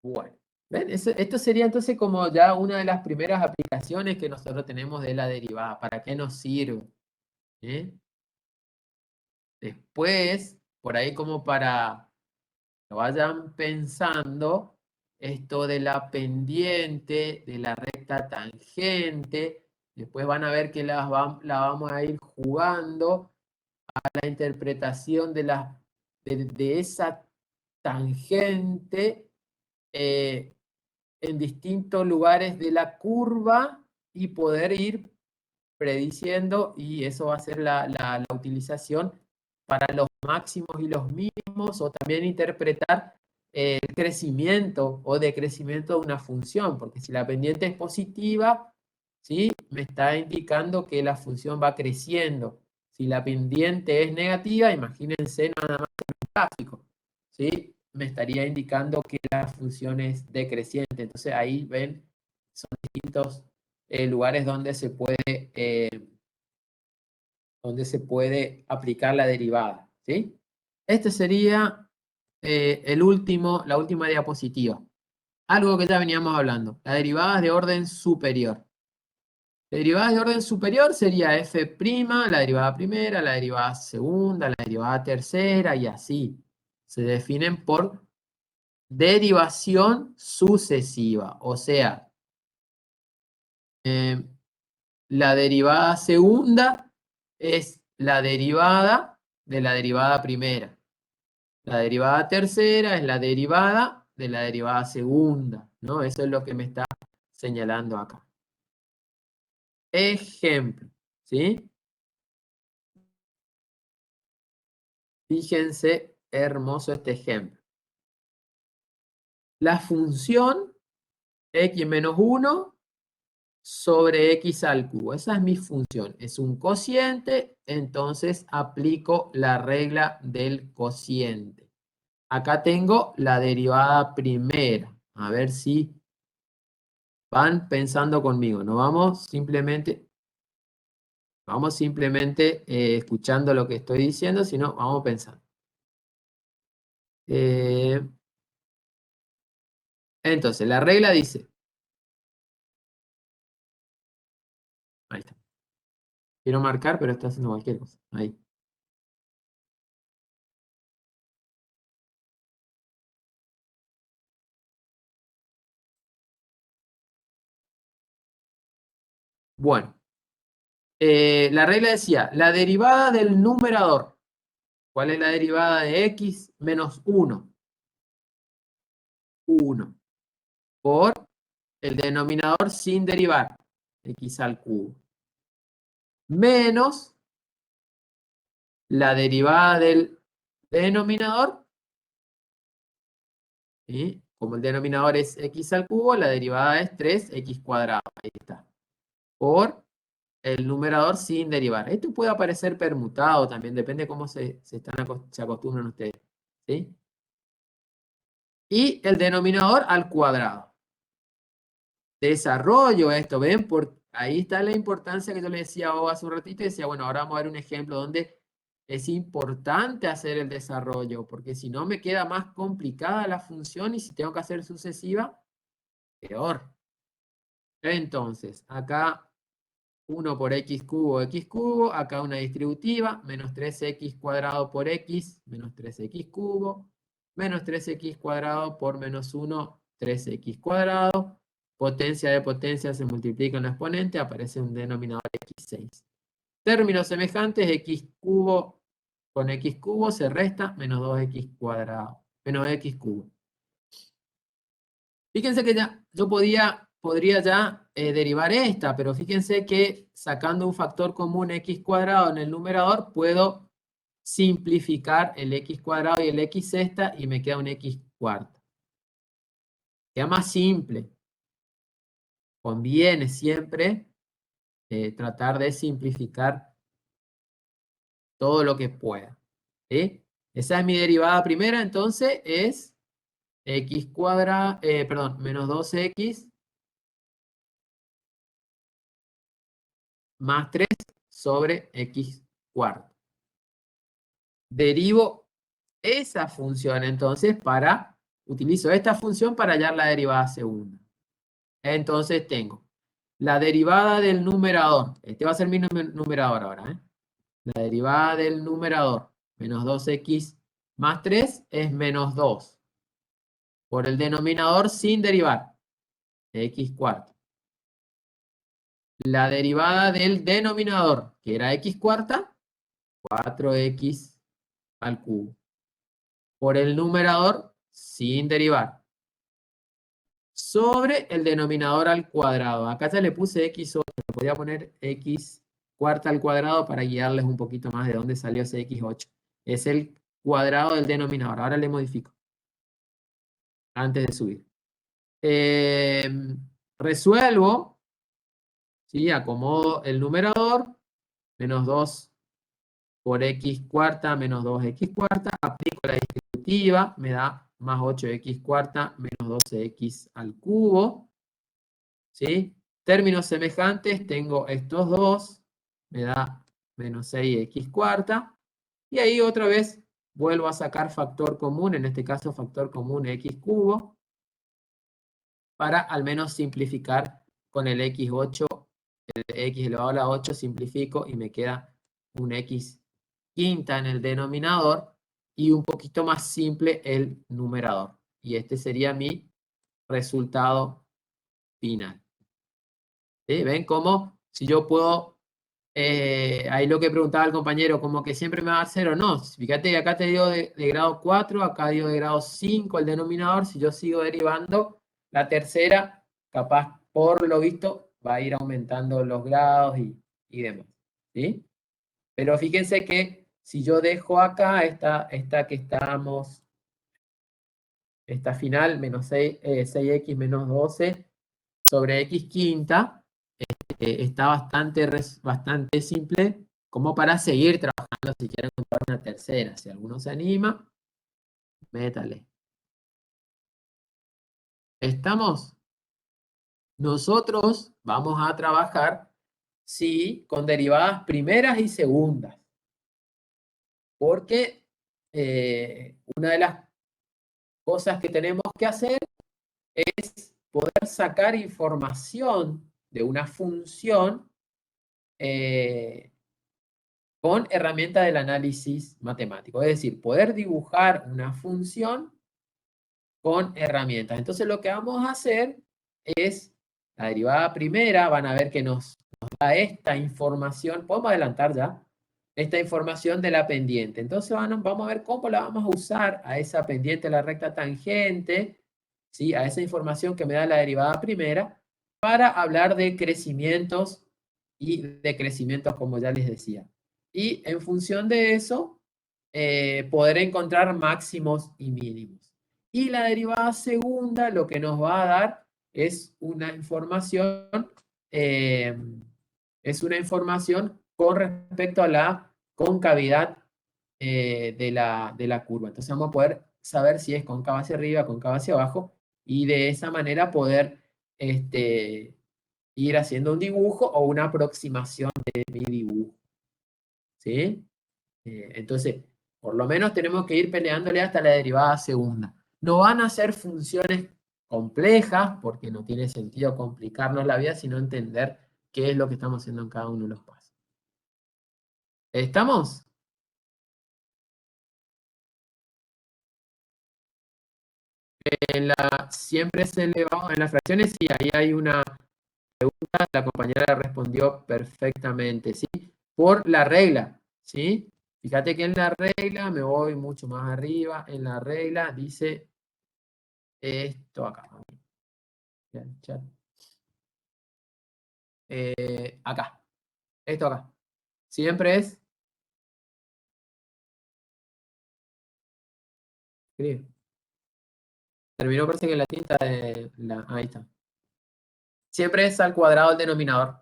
Speaker 1: Bueno, ¿ven? Esto sería entonces como ya una de las primeras aplicaciones que nosotros tenemos de la derivada. ¿Para qué nos sirve? Después, por ahí como para que vayan pensando, esto de la pendiente, de la recta tangente, después van a ver que la vamos a ir jugando a la interpretación de esa tangente en distintos lugares de la curva y poder ir prediciendo, y eso va a ser la utilización para los máximos y los mínimos, o también interpretar el crecimiento o decrecimiento de una función, porque si la pendiente es positiva, ¿sí? Me está indicando que la función va creciendo. Si la pendiente es negativa, imagínense nada más el gráfico, ¿sí? Me estaría indicando que la función es decreciente. Entonces ahí ven, son distintos lugares donde se puede aplicar la derivada, ¿sí? Este sería la última diapositiva. Algo que ya veníamos hablando, las derivadas de orden superior. Derivadas de orden superior sería f', la derivada primera, la derivada segunda, la derivada tercera, y así. Se definen por derivación sucesiva, o sea, la derivada segunda es la derivada de la derivada primera. La derivada tercera es la derivada de la derivada segunda, ¿no? Eso es lo que me está señalando acá. Ejemplo, ¿sí? Fíjense, hermoso este ejemplo. La función x menos 1 sobre x al cubo. Esa es mi función. Es un cociente, entonces aplico la regla del cociente. Acá tengo la derivada primera. A ver si van pensando conmigo. No vamos simplemente escuchando lo que estoy diciendo, sino vamos pensando. Entonces, la regla dice. Ahí está. Quiero marcar, pero está haciendo cualquier cosa. Ahí. Bueno. La regla decía, la derivada del numerador. ¿Cuál es la derivada de x menos 1? 1. Por el denominador sin derivar. X al cubo. Menos la derivada del denominador. ¿Sí? Como el denominador es x al cubo, la derivada es 3x cuadrado. Ahí está. Por el numerador sin derivar. Esto puede aparecer permutado también, depende de cómo se acostumbran ustedes. ¿Sí? Y el denominador al cuadrado. Desarrollo esto, ¿ven? Ahí está la importancia que yo le decía hace un ratito, y decía, bueno, ahora vamos a ver un ejemplo donde es importante hacer el desarrollo, porque si no me queda más complicada la función, y si tengo que hacer sucesiva, peor. Entonces, acá 1 por x cubo, acá una distributiva, menos 3x cuadrado por x, menos 3x cubo, menos 3x cuadrado por menos 1, 3x cuadrado. Potencia de potencia se multiplica en la exponente, aparece un denominador x6. Términos semejantes, x cubo con x cubo se resta menos 2x cuadrado, menos x cubo. Fíjense que ya yo podría ya derivar esta, pero fíjense que sacando un factor común x cuadrado en el numerador, puedo simplificar el x cuadrado y el x sexta y me queda un x cuarta. Queda más simple. Conviene siempre tratar de simplificar todo lo que pueda. ¿Sí? Esa es mi derivada primera, entonces es x cuadrado, menos 2x más 3 sobre x cuarto. Derivo esa función entonces utilizo esta función para hallar la derivada segunda. Entonces tengo la derivada del numerador. Este va a ser mi numerador ahora. La derivada del numerador, menos 2x más 3 es menos 2. Por el denominador sin derivar, x cuarto. La derivada del denominador, que era x cuarta, 4x al cubo. Por el numerador sin derivar. Sobre el denominador al cuadrado. Acá ya le puse x8, podría poner x cuarta al cuadrado para guiarles un poquito más de dónde salió ese x8. Es el cuadrado del denominador. Ahora le modifico. Antes de subir. Resuelvo. ¿Sí? Acomodo el numerador. Menos 2 por x cuarta menos 2x cuarta. Aplico la distributiva. Me da más 8x cuarta menos 12x al cubo. ¿Sí? Términos semejantes, tengo estos dos, me da menos 6x cuarta, y ahí otra vez vuelvo a sacar factor común, en este caso factor común x cubo, para al menos simplificar con el x8, el x elevado a la 8 simplifico y me queda un x quinta en el denominador y un poquito más simple el numerador. Y este sería mi resultado final. ¿Sí? ¿Ven cómo? Si yo puedo, ahí lo que preguntaba el compañero, como que siempre me va a dar 0, no. Fíjate que acá te dio de grado 4, acá dio de grado 5 el denominador. Si yo sigo derivando, la tercera, capaz por lo visto, va a ir aumentando los grados y demás. ¿Sí? Pero fíjense que si yo dejo acá esta que estamos, esta final, menos 6x menos 12 sobre x quinta, está bastante simple como para seguir trabajando si quieren encontrar una tercera. Si alguno se anima, métale. ¿Estamos? Nosotros vamos a trabajar, sí, con derivadas primeras y segundas. Porque una de las cosas que tenemos que hacer es poder sacar información de una función con herramientas del análisis matemático. Es decir, poder dibujar una función con herramientas. Entonces lo que vamos a hacer es la derivada primera, van a ver que nos da esta información, podemos adelantar ya, esta información de la pendiente. Entonces vamos a ver cómo la vamos a usar a esa pendiente, la recta tangente, ¿sí? A esa información que me da la derivada primera, para hablar de crecimientos y decrecimientos, como ya les decía. Y en función de eso, poder encontrar máximos y mínimos. Y la derivada segunda lo que nos va a dar es una información, con respecto a la concavidad de la curva. Entonces vamos a poder saber si es cóncava hacia arriba, cóncava hacia abajo, y de esa manera poder ir haciendo un dibujo o una aproximación de mi dibujo. ¿Sí? Entonces, por lo menos tenemos que ir peleándole hasta la derivada segunda. No van a ser funciones complejas, porque no tiene sentido complicarnos la vida, sino entender qué es lo que estamos haciendo en cada uno de los pasos. ¿Estamos? Siempre es elevado. En las fracciones, sí, ahí hay una pregunta, la compañera respondió perfectamente, ¿sí? Por la regla, ¿sí? Fíjate que en la regla, me voy mucho más arriba, en la regla dice esto acá. Acá, esto acá. Siempre es... Escribe. Terminó, parece que la tinta de ahí está. Siempre es al cuadrado el denominador.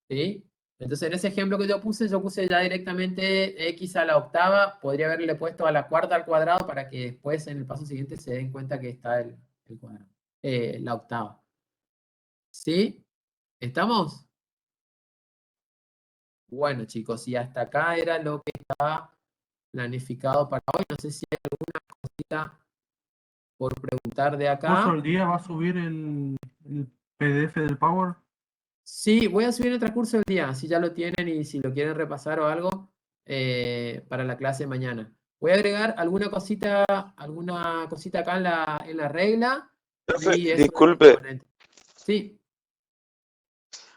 Speaker 1: ¿Sí? Entonces, en ese ejemplo que yo puse ya directamente x a la octava. Podría haberle puesto a la cuarta al cuadrado para que después en el paso siguiente se den cuenta que está el cuadrado. La octava. ¿Sí? ¿Estamos? Bueno, chicos, y hasta acá era lo que estaba planificado para hoy. No sé si hay alguna cosita por preguntar de acá.
Speaker 11: ¿Curso del día va a subir el PDF del Power?
Speaker 1: Sí, voy a subir en el transcurso del día, así ya lo tienen y si lo quieren repasar o algo para la clase de mañana. Voy a agregar alguna cosita acá en la regla
Speaker 9: Profe,
Speaker 1: y eso del
Speaker 9: disculpe,
Speaker 1: componente. Sí,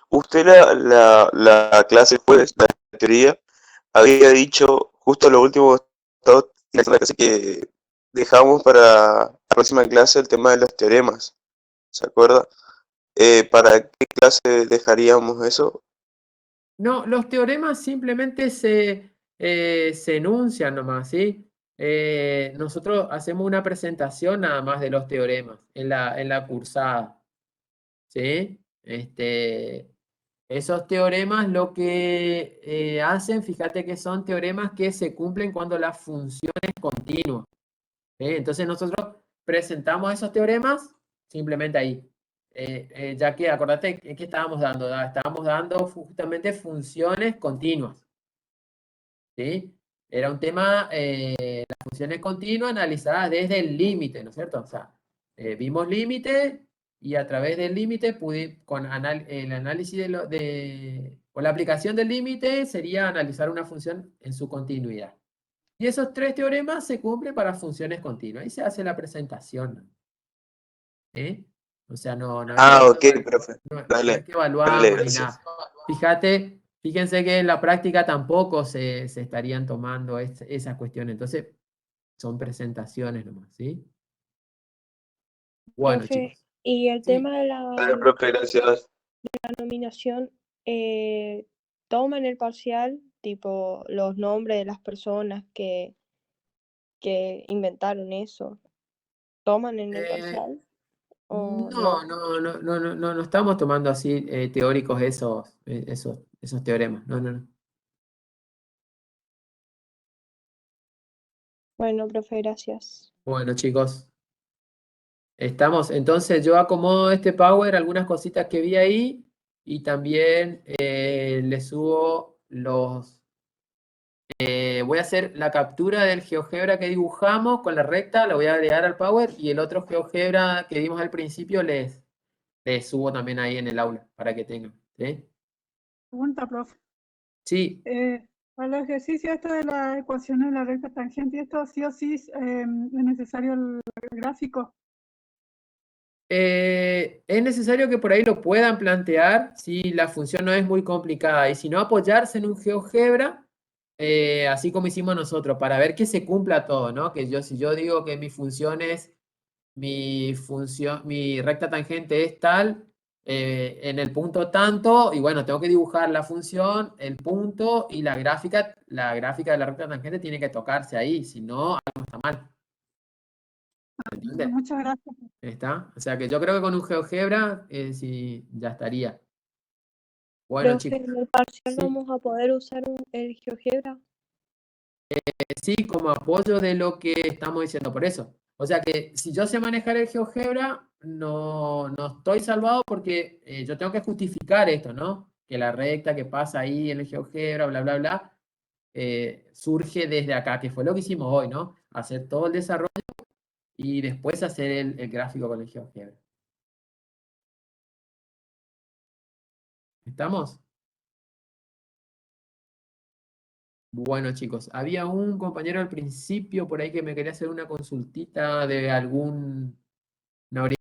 Speaker 9: usted la clase jueves, la teoría, había dicho justo lo último de la clase que dejamos para la próxima clase el tema de los teoremas, ¿se acuerda? ¿Para qué clase dejaríamos eso?
Speaker 1: no, los teoremas simplemente se enuncian nomás, ¿sí? Nosotros hacemos una presentación nada más de los teoremas en la cursada, ¿sí? Esos teoremas lo que hacen, fíjate que son teoremas que se cumplen cuando la función es continua. Entonces nosotros presentamos esos teoremas simplemente ahí. Ya que acordate que estábamos dando, estábamos dando justamente funciones continuas. ¿Sí? Era un tema, las funciones continuas analizadas desde el límite, ¿no es cierto? O sea, vimos límite y a través del límite con el análisis o la aplicación del límite sería analizar una función en su continuidad. Y esos tres teoremas se cumplen para funciones continuas. Ahí se hace la presentación. ¿Eh? O sea, no es
Speaker 9: Ah, ok,
Speaker 1: que,
Speaker 9: profe.
Speaker 1: no es
Speaker 9: Dale,
Speaker 1: que
Speaker 9: dale,
Speaker 1: evaluamos ni
Speaker 9: gracias.
Speaker 1: nada. Fíjense que en la práctica tampoco se estarían tomando esas cuestiones. Entonces, son presentaciones nomás, ¿sí? Bueno,
Speaker 7: Profe,
Speaker 1: chicos.
Speaker 7: y el
Speaker 1: Sí.
Speaker 7: tema de
Speaker 9: Dale, profe, gracias.
Speaker 7: la nominación, toma en el parcial, tipo, los nombres de las personas que inventaron eso, ¿toman en el parcial o no?
Speaker 1: No estamos tomando así teóricos esos teoremas. No.
Speaker 7: Bueno, profe, gracias.
Speaker 1: Bueno, chicos. Estamos, entonces yo acomodo este Power, algunas cositas que vi ahí, y también le subo voy a hacer la captura del GeoGebra que dibujamos con la recta, la voy a agregar al Power, y el otro GeoGebra que vimos al principio les subo también ahí en el aula, para que tengan, ¿sí?
Speaker 10: Pregunta, profe.
Speaker 1: Sí.
Speaker 10: Para el ejercicio esto de la ecuación de la recta tangente, esto sí o sí es necesario el gráfico.
Speaker 1: Es necesario que por ahí lo puedan plantear si la función no es muy complicada y si no apoyarse en un GeoGebra, así como hicimos nosotros, para ver que se cumpla todo, ¿no? Si yo digo que mi recta tangente es tal, en el punto tanto, y bueno, tengo que dibujar la función, el punto y la gráfica de la recta tangente tiene que tocarse ahí, si no, algo está mal. ¿Entiendes?
Speaker 10: Muchas gracias.
Speaker 1: ¿Está? O sea que yo creo que con un GeoGebra sí, ya estaría. Bueno,
Speaker 7: Profe,
Speaker 1: chicos.
Speaker 7: en el parcial
Speaker 1: Sí,
Speaker 7: vamos a poder usar el GeoGebra.
Speaker 1: sí, como apoyo de lo que estamos diciendo, por eso. O sea que si yo sé manejar el GeoGebra, no estoy salvado porque yo tengo que justificar esto, ¿no? Que la recta que pasa ahí en el GeoGebra, bla, bla, bla, surge desde acá, que fue lo que hicimos hoy, ¿no? Hacer todo el desarrollo y después hacer el gráfico con el GeoGebra. ¿Estamos? Bueno, chicos, había un compañero al principio por ahí que me quería hacer una consultita de alguna